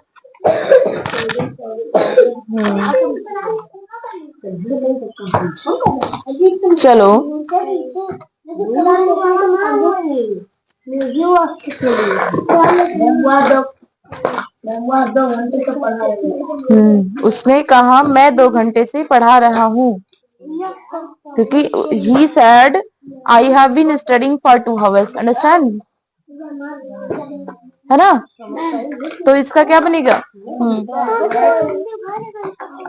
चलो, उसने कहा मैं 2 घंटे से पढ़ा रहा हूँ, क्योंकि he said I have been studying for 2 hours। Understand है ना। तो इसका क्या बनेगा?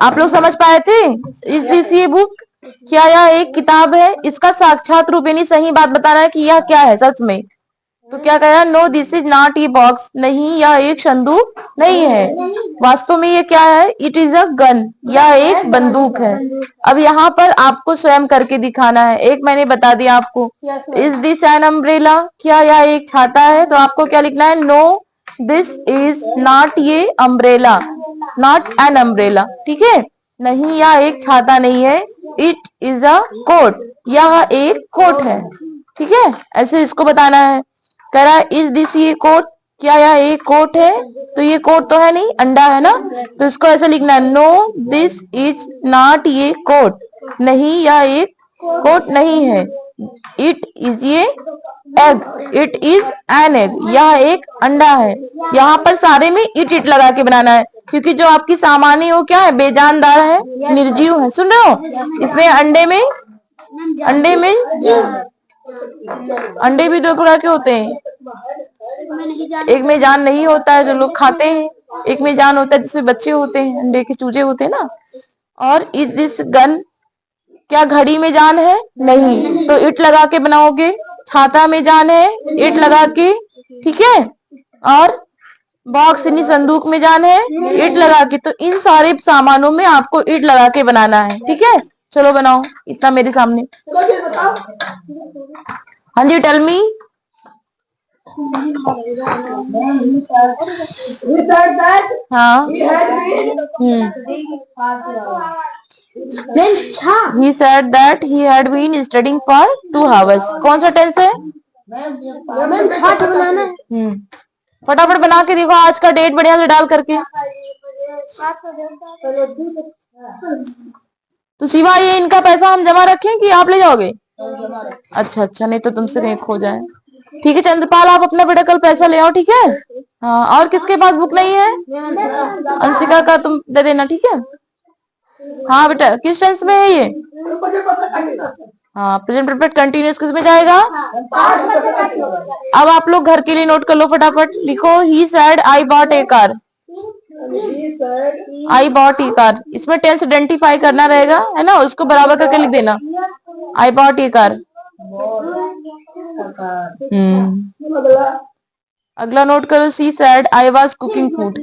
आप लोग समझ पाए थे? इस दिस ये बुक, क्या यह एक किताब है? इसका साक्षात रूप यानी सही बात बताना है कि यह क्या है सच में। तो क्या कहा? No this is not a box. नहीं, यह एक संदूक नहीं है। वास्तव में ये क्या है? It is a gun. यह एक बंदूक है। अब यहाँ पर आपको स्वयं करके दिखाना है। एक मैंने बता दिया आपको, इज दिस एन अम्ब्रेला? क्या यह एक छाता है? तो आपको क्या लिखना है? नो दिस इज नॉट ये अम्ब्रेला, नॉट एन अम्ब्रेला। ठीक है, नहीं यह एक छाता नहीं है। इट इज अ कोट, यह एक कोट है। ठीक है, ऐसे इसको बताना है। कह रहा है इज दिस ये कोट? क्या यह एक कोट है? तो ये कोट तो है नहीं, अंडा है ना, तो इसको ऐसे लिखना है, नो दिस इज नॉट ये कोट। नहीं, यह एक कोट नहीं है। इट इज ये egg. It is an egg. यह एक अंडा है. यहाँ पर सारे में इट लगा के बनाना है, क्योंकि जो आपकी सामानी वो क्या है, बेजानदार है, निर्जीव है. सुन रहे हो? इसमें अंडे में अंडे भी दो प्रकार के होते हैं. एक में जान नहीं होता है जो लोग खाते हैं, एक में जान होता है जिसमें बच्चे होते हैं, अंडे के चूजे होते हैं ना. और इस दिस गन, क्या घड़ी में जान है? नहीं, तो इट लगा के बनाओगे. छाता में जान है, इट लगा के. ठीक है. और बॉक्स यानी संदूक में जान है, इट लगा के. तो इन सारे सामानों में आपको इट लगा के बनाना है. ठीक है, चलो बनाओ इतना मेरे सामने. हाँ जी, टेल मी. हाँ. He said that he had been studying for 2 hours. कौन सा टेंस है? बनाना है. फटाफट बना के देखो, आज का डेट बढ़िया से डाल करके. तो सिवा ये इनका पैसा हम जमा रखें कि आप ले जाओगे? अच्छा, नहीं तो तुमसे कहीं खो जाए. ठीक है चंद्रपाल, आप अपना बेटा कल पैसा ले आओ. ठीक है. हाँ, और किसके पास बुक नहीं है? अंशिका का तुम दे देना. ठीक है. हाँ बेटा, किस टेंस में है ये? हाँ, प्रेजेंट परफेक्ट कंटिन्यूअस किस में जाएगा? अब आप लोग घर के लिए नोट कर लो, फटाफट लिखो. He said I bought A car. I bought A car, इसमें टेंस आइडेंटिफाई करना रहेगा, है ना. उसको बराबर करके लिख देना. I bought A car. अगला नोट करो. She said I was cooking food.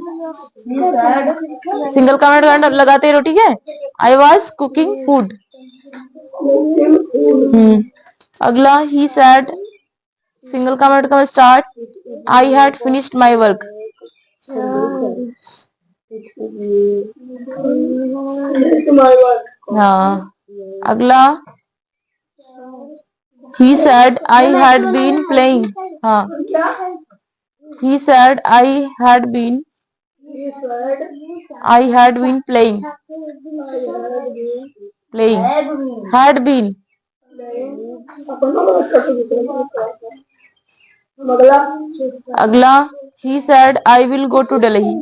Single comment लगाते रहो. ठीक है. I was cooking food. अगला ही सेड सिंगल कमेंट का start. I had finished my work. हाँ. अगला he said I had been playing. हाँ. he said I had been playing. had been. अगला he said I will go to Delhi.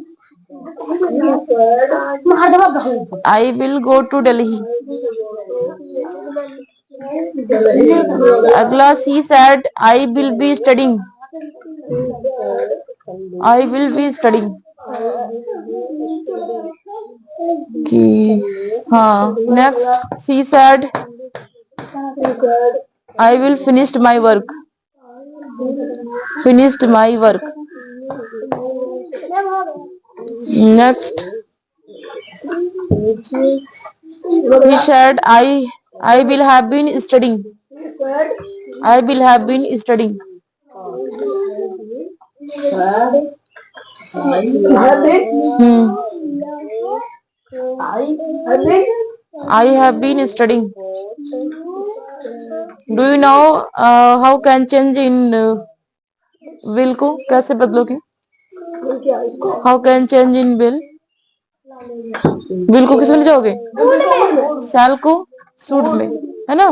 I will go to Delhi. अगला she said I will be studying. I will be studying. हाँ. next she said I will finish my work. Finished my work. next he said I will have been studying. I will have been studying. I have been studying. Do you know how can change in will को कैसे बदलोगे? How can change in will? will को किस में ले जाओगे? shall को should में, है ना.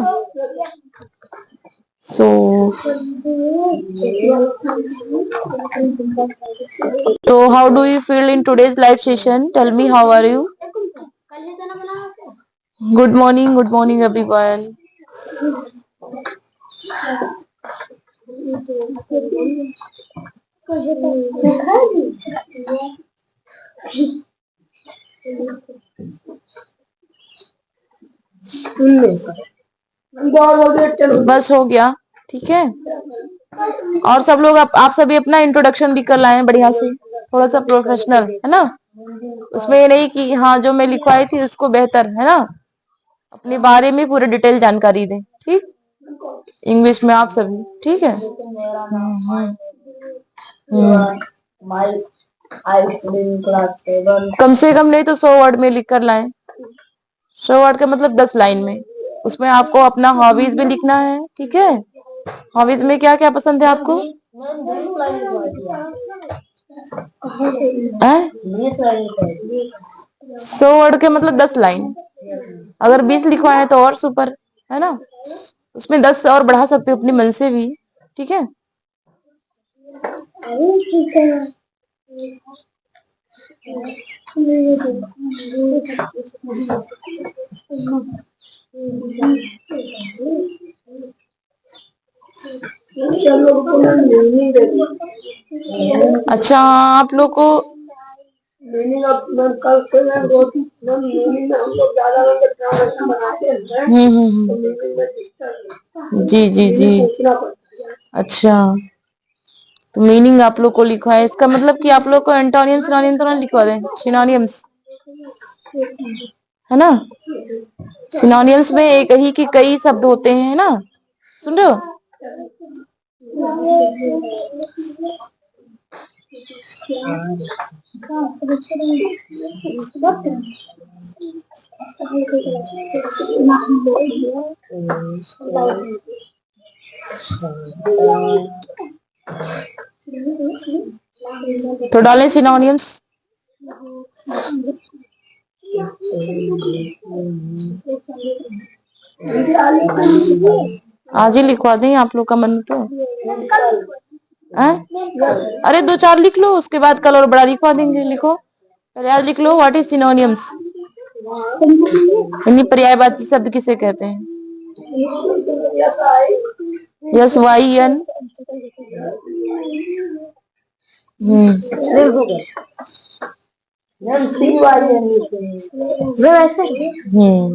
so how do you feel in today's live session? Tell me, how are you? Good morning everyone. बस हो गया. ठीक है. और सब लोग आप सभी अपना इंट्रोडक्शन भी कर लाए बढ़िया से, थोड़ा सा प्रोफेशनल, है ना. उसमें ये नहीं कि हाँ जो मैं लिखवाई थी उसको बेहतर, है ना. अपने बारे में पूरी डिटेल जानकारी दें. ठीक. इंग्लिश में आप सभी. ठीक है. कम से कम नहीं तो 100 वर्ड में लिख कर लाएं. 100 वर्ड का मतलब 10 लाइन में. उसमें आपको अपना हॉबीज भी लिखना है. ठीक है. हॉबीज में क्या क्या पसंद है आपको? 100 वर्ड के मतलब 10 लाइन. अगर 20 लिखवाए तो और सुपर, है ना. उसमें 10 और बढ़ा सकते हो अपनी मन से भी. ठीक है। अच्छा, आप लोग को
मीनिंग ऑफ मैम कल से मैम मैम मीनिंग में हम लोग ज्यादा ट्रांसलेशन बनाते हैं तो मीनिंग में डिस्टर्ब
जी जी जी।
पूछना पड़ता है।
अच्छा, तो मीनिंग आप लोग को लिखा है, इसका मतलब कि आप लोग को एंटोनियम सिनोनियम तो ना लिखवा दें, सिनोनियम्स है ना। सिनोनियम्स में एक ही के कई शब्द होते हैं ना, सुन रहे हो। तो डालें सिनोनियम्स। आज ही लिखवा दें, आप लोग का मन तो है। अरे 2-4 लिख लो, उसके बाद कल और बड़ा लिखवा देंगे। लिखो पहले, आज लिख लो व्हाट इज सिनोनियम्स, यानी पर्यायवाची शब्द किसे कहते हैं। Yes Y N.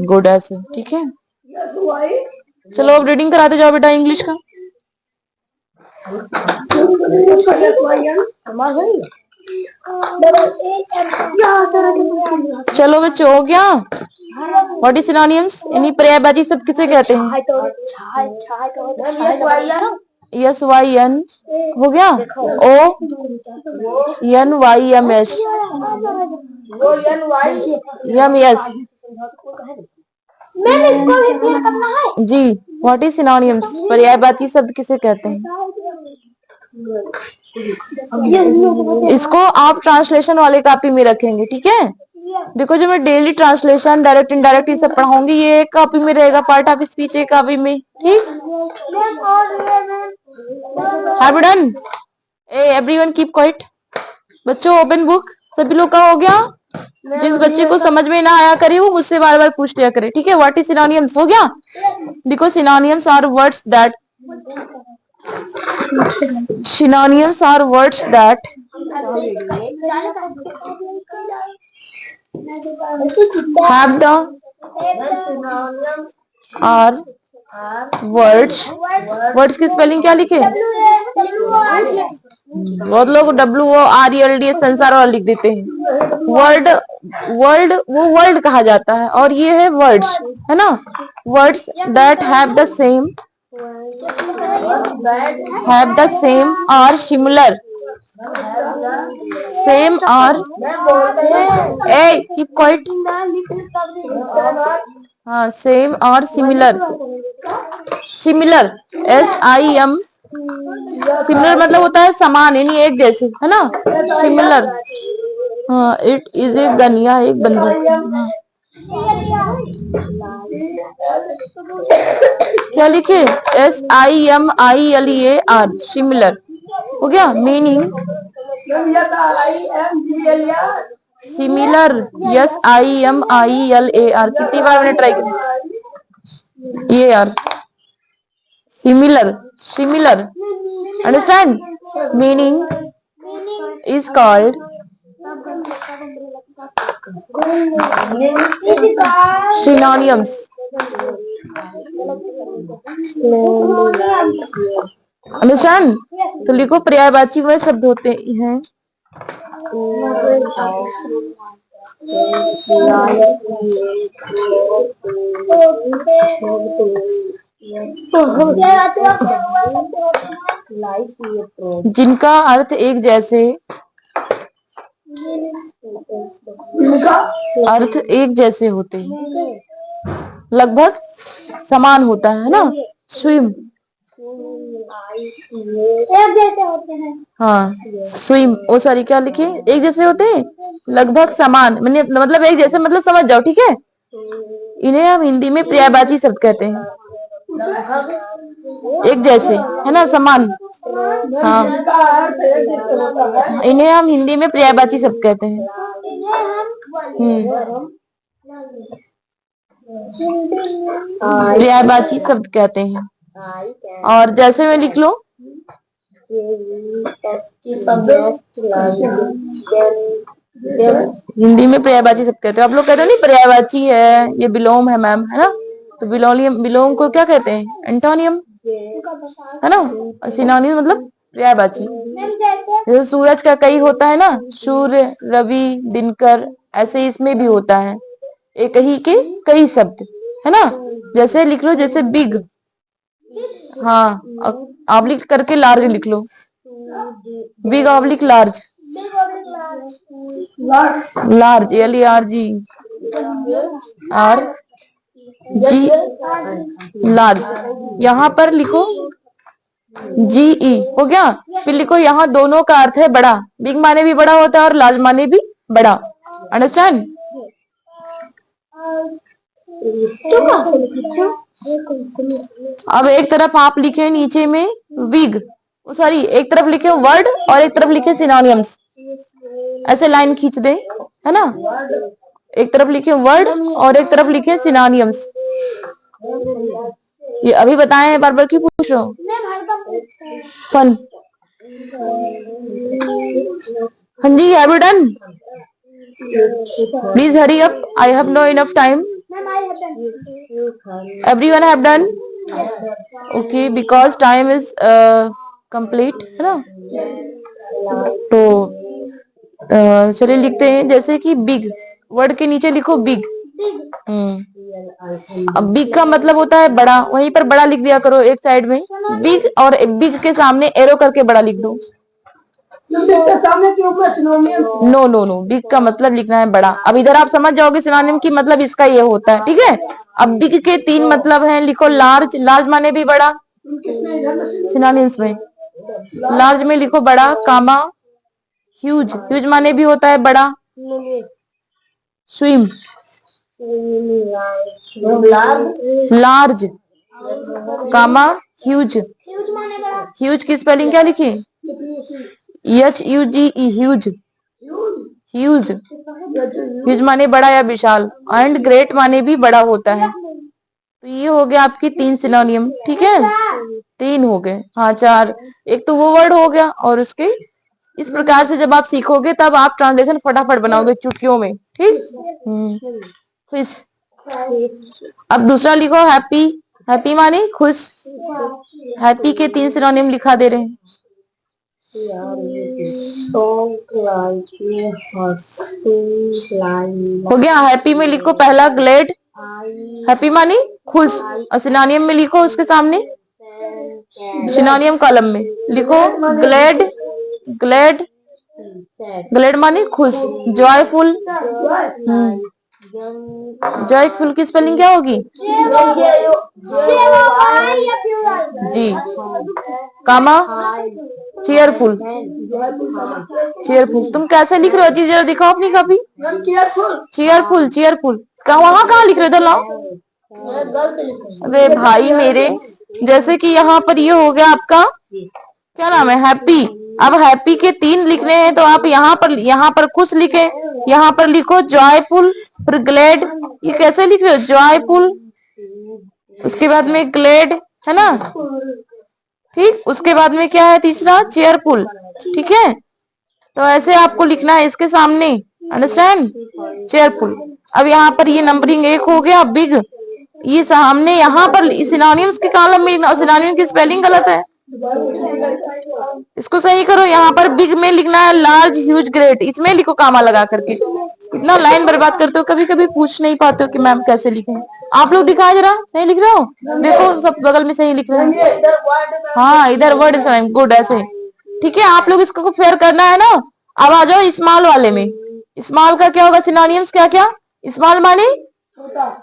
गुड ऐसे, ठीक है। चलो अब रीडिंग कराते जाओ बेटा इंग्लिश का। चलो बच्चों, हो गया। व्हाट इज सिनोनिम्स, यानी पर्यायवाची शब्द किसे कहते हैं। यस वाई एन हो गया, O N Y M S, M S G. What is synonyms, पर्यायवाची शब्द किसे कहते हैं। इसको आप ट्रांसलेशन वाले कॉपी में रखेंगे, ठीक है। देखो जो मैं डेली ट्रांसलेशन डायरेक्ट इनडायरेक्ट ये सब पढ़ाऊंगी, ये एक कॉपी में रहेगा, पार्ट ऑफ स्पीच एक कॉपी में, ठीक। Have you done? Everyone keep quiet. बच्चों ओपन बुक। सभी लोग का हो गया। जिस बच्चे को समझ में ना आया करे वो मुझसे बार बार पूछ लिया करे, ठीक है। व्हाट इज सिनोनिम्स हो गया। देखो synonyms are words that synonyms are words that have the are words की स्पेलिंग क्या लिखे। बहुत लोग WORD संसार वाला लिख देते हैं। वर्ड वो वर्ड कहा जाता है, और ये है वर्ड्स, है ना। Words that have the same or similar same or keep quiet। हाँ, सेम और सिमिलर। SIM सिमिलर मतलब होता है समान, यानी एक जैसे, है ना। सिमिलर, हाँ। इट इज ए गन, या एक बंदूक। क्या लिखे, SIMILER, सिमिलर हो गया। Meaning similar, SIMILER। कितनी बार मैंने ट्राई किया ये यार। Similar understand. Meaning is called synonyms. Understand. तो लिखो पर्यायवाची वह शब्द होते हैं जिनका अर्थ एक जैसे होते हैं, लगभग समान होता है ना। स्विम, एक जैसे होते हैं। हाँ, स्विम, ओ सॉरी क्या लिखे, एक जैसे होते हैं, लगभग समान, मतलब एक जैसे, मतलब समझ जाओ, ठीक है। इन्हें हम हिंदी में पर्यायवाची शब्द कहते हैं। एक जैसे, है ना, समान। हाँ, इन्हें हम हिंदी में पर्यायवाची शब्द कहते हैं। पर्यायवाची शब्द कहते हैं। और जैसे में लिख लो, हिंदी में पर्यायवाची शब्द कहते हैं। आप लोग कहते हो नहीं पर्यायवाची है, ये विलोम है मैम, है ना। तो विलोम को क्या कहते हैं? एंटोनियम, है ना। सिनोनिम मतलब पर्यायवाची। जैसे सूरज का कई होता है ना, सूर्य, रवि, दिनकर, ऐसे इसमें भी होता है एक ही के कई शब्द, है ना। जैसे लिख लो, जैसे बिग, हाँ, ऑब्लिक करके लार्ज लिख लो, big oblique large, large, LARG, RG, large. यहाँ पर लिखो GE, हो गया। फिर लिखो यहाँ दोनों का अर्थ है बड़ा, बिग माने भी बड़ा होता है और लार्ज माने भी बड़ा। अंडरस्टैंड? अब एक तरफ आप लिखे नीचे में विग, सॉरी, एक तरफ लिखे वर्ड और एक तरफ लिखे सिनोनियम्स, ऐसे लाइन खींच दे, है ना। एक तरफ लिखे वर्ड और एक तरफ लिखे सिनोनियम्स। ये अभी बताए, बार बार क्यों पूछ रहे हो? फन। हाँ जी, have you done? Please hurry up, I have no enough time. Everyone have done? Okay, because time is complete, है ना। तो चलिए लिखते हैं, जैसे कि बिग, वर्ड के नीचे लिखो बिग। अब बिग का मतलब होता है बड़ा, वहीं पर बड़ा लिख दिया करो एक साइड में बिग, और एक बिग के सामने एरो करके बड़ा लिख दो। नो नो नो, बिग का मतलब लिखना है बड़ा। अब इधर आप समझ जाओगे सिनोनिम की मतलब इसका ये होता है, ठीक है। अब बिग के 3 मतलब हैं, लिखो लार्ज, लार्ज माने भी बड़ा सिनोनिम्स में। लार्ज में लिखो बड़ा, कामा, ह्यूज, ह्यूज माने भी होता है बड़ा, स्विम, लार्ज, कामा, ह्यूज। ह्यूज की स्पेलिंग क्या लिखी? HUGE, ह्यूज, ह्यूज, ह्यूज माने बड़ा या विशाल, एंड ग्रेट माने भी बड़ा होता है। तो ये हो गया आपकी 3 सिनोनियम, ठीक है। 3 हो गए, हाँ 4। एक तो वो वर्ड हो गया, और उसके इस प्रकार से जब आप सीखोगे तब आप ट्रांसलेशन फटाफट बनाओगे चुटकियों में, ठीक। खुश। अब दूसरा लिखो हैप्पी, हैप्पी माने खुश। हैप्पी के 3 सिनोनिम लिखा दे रहे हैं। हो गया। हैप्पी में लिखो पहला ग्लेड, हैप्पी मानी खुश, और सिनोनियम में लिखो उसके सामने, सिनोनियम कॉलम में लिखो ग्लेड, ग्लेड, ग्लेड मानी खुश, जॉयफुल, जॉयफुल की स्पेलिंग क्या होगी? जी, कामा, चेयरफुल, चेयरफुल। तुम कैसे लिख रहे हो जी, जरा दिखाओ अपनी कॉपी। चेयरफुल, चेयरफुल वहां कहाँ लिख रहे हो, इधर लाओ। अरे भाई मेरे, जैसे कि यहाँ पर ये हो गया आपका क्या नाम है, हैप्पी। अब हैप्पी के 3 लिखने हैं, तो आप यहाँ पर खुश लिखे, यहाँ पर लिखो जॉयफुल, फिर ग्लेड। ये कैसे लिख रहे हो? जॉयफुल, उसके बाद में ग्लेड, है ना, ठीक। उसके बाद में क्या है तीसरा? चेयरफुल, ठीक है। तो ऐसे आपको लिखना है इसके सामने, अंडरस्टैंड, चेयरफुल। अब यहाँ पर ये नंबरिंग 1 हो गया, बिग, ये सामने यहाँ पर सिनोनिम्स के कॉलम में, सिनोनिम की स्पेलिंग गलत है, इसको सही करो। यहाँ पर बिग में लिखना है लार्ज, ह्यूज, ग्रेट, इसमें लिखो कामा लगा करके। इतना लाइन बर्बाद करते हो, कभी कभी पूछ नहीं पाते हो कि मैम कैसे लिखें। आप लोग दिखाए जरा, सही लिख रहे हो? देखो सब बगल में सही लिख रहे हैं। हाँ, इधर वर्ड गुड, ऐसे, ठीक है। आप लोग इसको फेयर करना है ना। अब आ जाओ स्मॉल वाले में। स्मॉल का क्या होगा सिनोनिम्स? क्या क्या? स्मॉल माने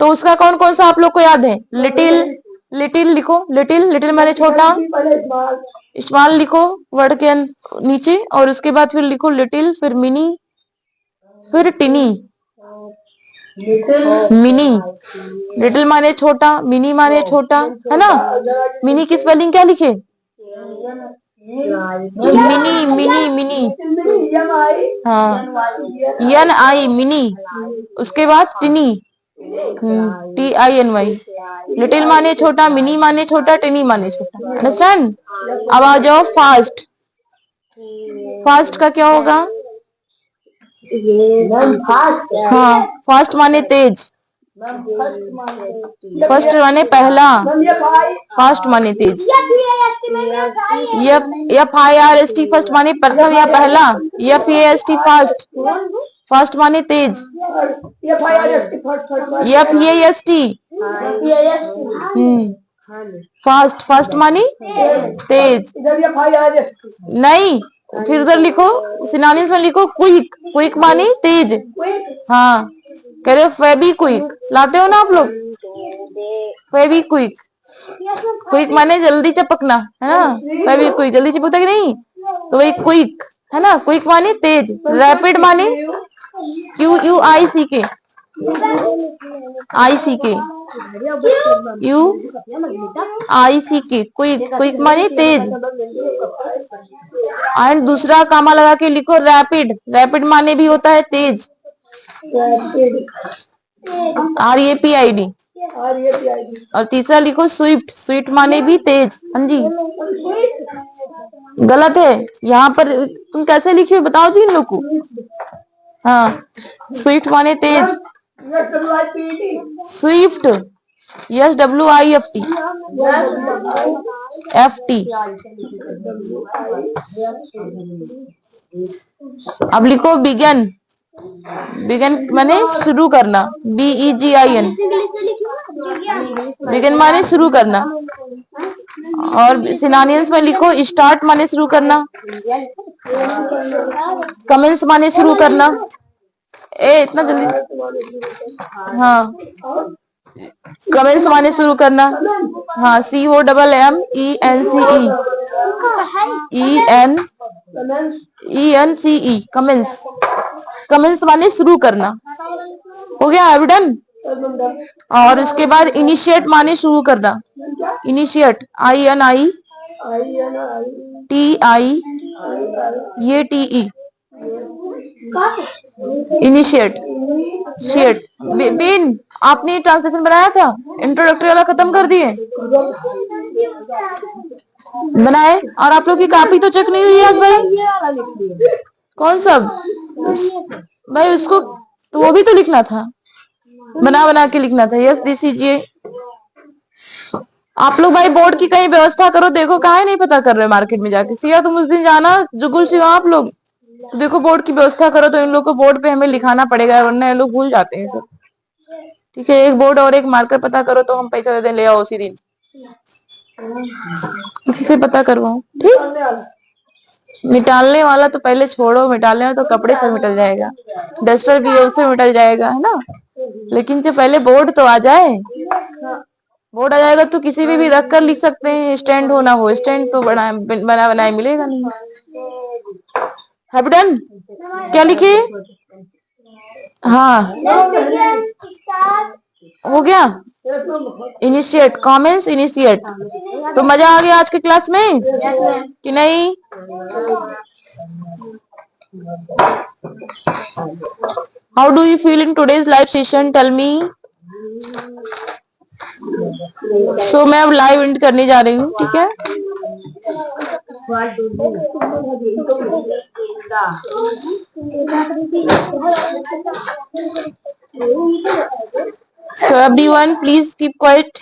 तो उसका कौन कौन सा आप लोग को याद है? लिटिल, लिटिल लिखो, लिटिल, लिटिल माने छोटा। स्मॉल लिखो वर्ड के नीचे, और उसके बाद फिर लिखो लिटिल, फिर मिनी, फिर टिनी, मिनी, लिटिल माने छोटा, मिनी माने छोटा, है ना। मिनी की स्पेलिंग क्या लिखे? मिनी मिनी मिनी, हाँ, NI मिनी। उसके बाद टिनी, TINY। लिटिल माने छोटा, मिनी माने छोटा, टिनी माने छोटा। अंडरस्टैंड? अब आ जाओ फास्ट। फास्ट का क्या होगा? हाँ, फास्ट माने तेज, फर्स्ट माने पहला, फास्ट माने तेज। FIRST फर्स्ट माने प्रथम या पहला, FAST फास्ट, फास्ट माने तेज। FAST फास्ट, फास्ट माने तेज। नहीं, फिर उधर लिखो, सिनोनिम्स में लिखो क्विक, क्विक माने तेज। हाँ, कह रहे हो फेबी क्विक, लाते हो ना आप लोग, फेबी क्विक। क्विक माने जल्दी चिपकना, है ना। फेबी क्विक जल्दी चिपकता कि नहीं, तो वही क्विक, है ना। क्विक माने तेज। रैपिड माने QUICK, क्विक, क्विक माने तेज। एंड दूसरा कामा लगा के लिखो रैपिड, रैपिड माने भी होता है तेज, RAPID। और तीसरा लिखो स्विफ्ट, स्विफ्ट माने भी तेज। हाँ जी, गलत है यहाँ पर, तुम कैसे लिखे हो बताओ जी इन लोग को। हाँ, स्विफ्ट माने तेज, स्विफ्ट, SWIFT, FT। अब लिखो बिगन, बिगन माने शुरू करना, BEGIN, बिगन माने शुरू करना। और सिनोनिम्स में लिखो स्टार्ट माने शुरू करना, कमेंस माने शुरू करना। इतना जल्दी, हाँ, कमेंस माने शुरू करना। हाँ, COMMENCE, कमेंस, कमेंस माने शुरू करना। हो गया, हैव डन। और उसके बाद इनिशिएट माने शुरू करना, इनिशिएट, INITIATE, इनिशिएट, शेट। बेन, आपने ट्रांसलेशन बनाया था, इंट्रोडक्टरी वाला खत्म कर दिए, बनाए। और आप लोग की कॉपी तो चेक नहीं हुई आज भाई, कौन सा भाई, उसको तो वो भी तो लिखना था, बना बना के लिखना था। यस दीजिए आप लोग भाई, बोर्ड की कहीं व्यवस्था करो। देखो कहाँ नहीं पता कर रहे मार्केट में जाके। सिया तुम उस दिन जाना जुगुल सिवा आप लोग, तो देखो बोर्ड की व्यवस्था करो, तो इन लोग को बोर्ड पे हमें लिखाना पड़ेगा, वरना ये लोग भूल जाते हैं सब। ठीक है, एक बोर्ड और एक मार्कर पता करो, तो हम पैसा दे दें, ले आओ उसी दिन, किसी से पता करवाओ। ठीक, मिटालने वाला तो पहले छोड़ो, मिटालने वाला तो कपड़े से मिटल जाएगा, डस्टर भी है उससे मिटल जाएगा, है ना। लेकिन जो पहले बोर्ड तो आ जाए, बोर्ड आ जाएगा तो किसी भी रख कर लिख सकते हैं। स्टैंड होना हो, स्टैंड तो बना बनाया मिलेगा नहीं। हैव डन, क्या लिखे? हाँ, हो गया। Initiate, commence initiate. तो मजा आ गया आज की क्लास में कि नहीं? How do you feel in today's live session, tell me. So मैं अब लाइव एंड करने जा रही हूँ, ठीक है। So everyone, please keep quiet.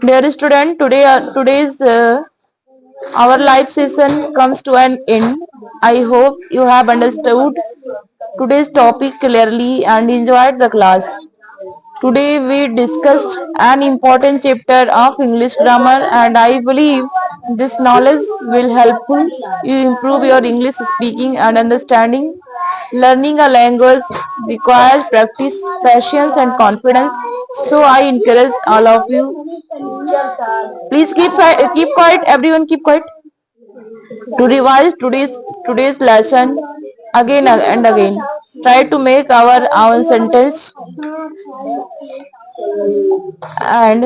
Dear student, today's our live session comes to an end. I hope you have understood today's topic clearly and enjoyed the class. Today we discussed an important chapter of English grammar, and I believe this knowledge will help you improve your English speaking and understanding. Learning a language requires practice, patience and confidence. So I encourage all of you. Please keep quiet. Everyone keep quiet. To revise today's lesson again and again. Try to make our own sentence and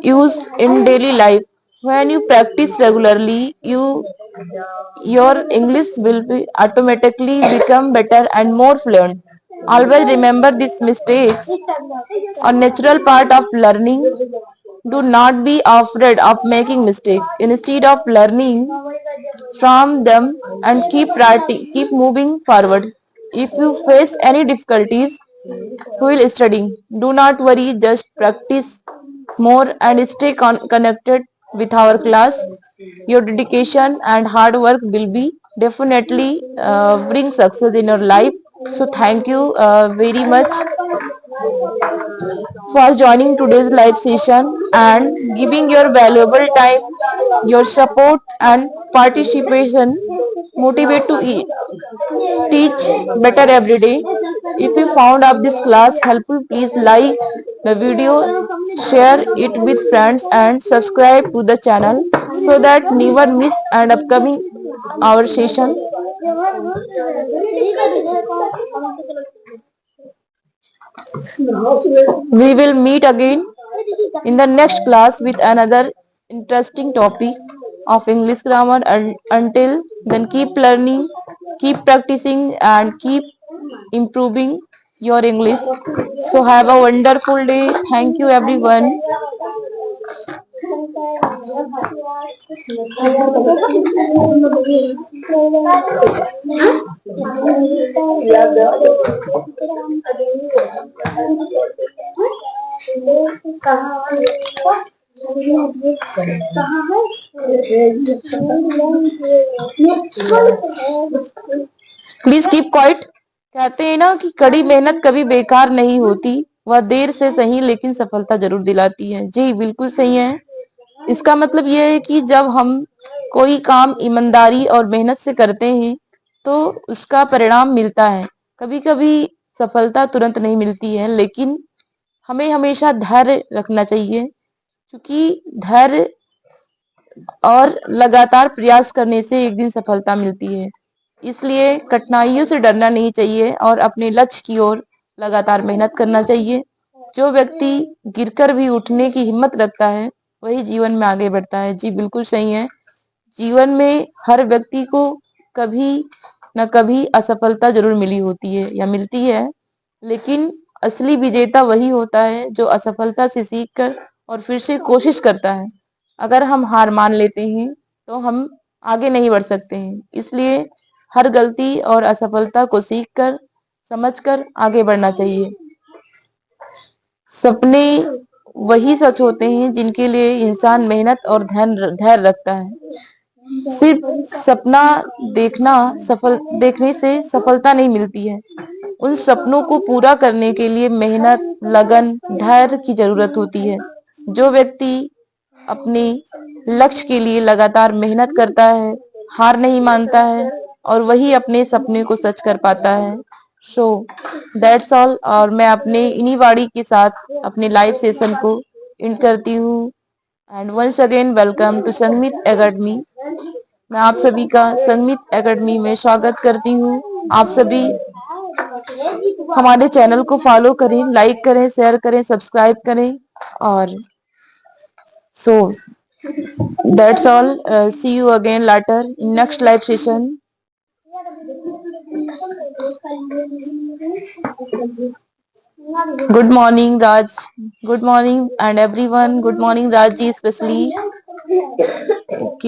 use in daily life. When you practice regularly, your English will be automatically become better and more fluent. Always remember these mistakes are natural part of learning. Do not be afraid of making mistakes. Instead of learning from them and keep moving forward. If you face any difficulties while studying, do not worry, just practice more and stay connected with our class. Your dedication and hard work will be definitely bring success in your life. So thank you very much for joining today's live session and giving your valuable time. Your support and participation motivate to teach better every day. If you found out this class helpful, please like the video, share it with friends and subscribe to the channel so that never miss an upcoming our session. We will meet again in the next class with another interesting topic of English grammar, and until then keep learning, keep practicing and keep improving your English. So have a wonderful day. Thank you everyone. Please keep quite. कहते हैं ना कि कड़ी मेहनत कभी बेकार नहीं होती, वह देर से सही लेकिन सफलता जरूर दिलाती है। जी बिल्कुल सही है। इसका मतलब यह है कि जब हम कोई काम ईमानदारी और मेहनत से करते हैं तो उसका परिणाम मिलता है। कभी कभी सफलता तुरंत नहीं मिलती है, लेकिन हमें हमेशा धैर्य रखना चाहिए, क्योंकि धैर्य और लगातार प्रयास करने से एक दिन सफलता मिलती है। इसलिए कठिनाइयों से डरना नहीं चाहिए और अपने लक्ष्य की ओर लगातार मेहनत करना चाहिए। जो व्यक्ति गिरकर भी उठने की हिम्मत रखता है वही जीवन में आगे बढ़ता है। जी बिल्कुल सही है। जीवन में हर व्यक्ति को कभी न कभी असफलता जरूर मिली होती है या मिलती है, लेकिन असली विजेता वही होता है जो असफलता से सीखकर और फिर से कोशिश करता है। अगर हम हार मान लेते हैं तो हम आगे नहीं बढ़ सकते हैं। इसलिए हर गलती और असफलता को सीखकर समझकर आगे बढ़ना चाहिए। सपने वही सच होते हैं जिनके लिए इंसान मेहनत और धैर्य रखता है। सिर्फ सपना देखने से सफलता नहीं मिलती है। उन सपनों को पूरा करने के लिए मेहनत, लगन, धैर्य की जरूरत होती है। जो व्यक्ति अपने लक्ष्य के लिए लगातार मेहनत करता है, हार नहीं मानता है और वही अपने सपने को सच कर पाता है। So that's all. और मैं अपने इन्हीं वाणी के साथ अपने लाइव सेशन को एंड करती हूँ। And once again welcome to Sangeet Academy. मैं आप सभी का संगीत एकेडमी में स्वागत करती हूँ। आप सभी हमारे चैनल को फॉलो करें, लाइक करें, शेयर करें, सब्सक्राइब करें। और so that's all. See you again later in next live session. Good morning Raj, good morning and everyone. Good morning Raj ji especially. Okay.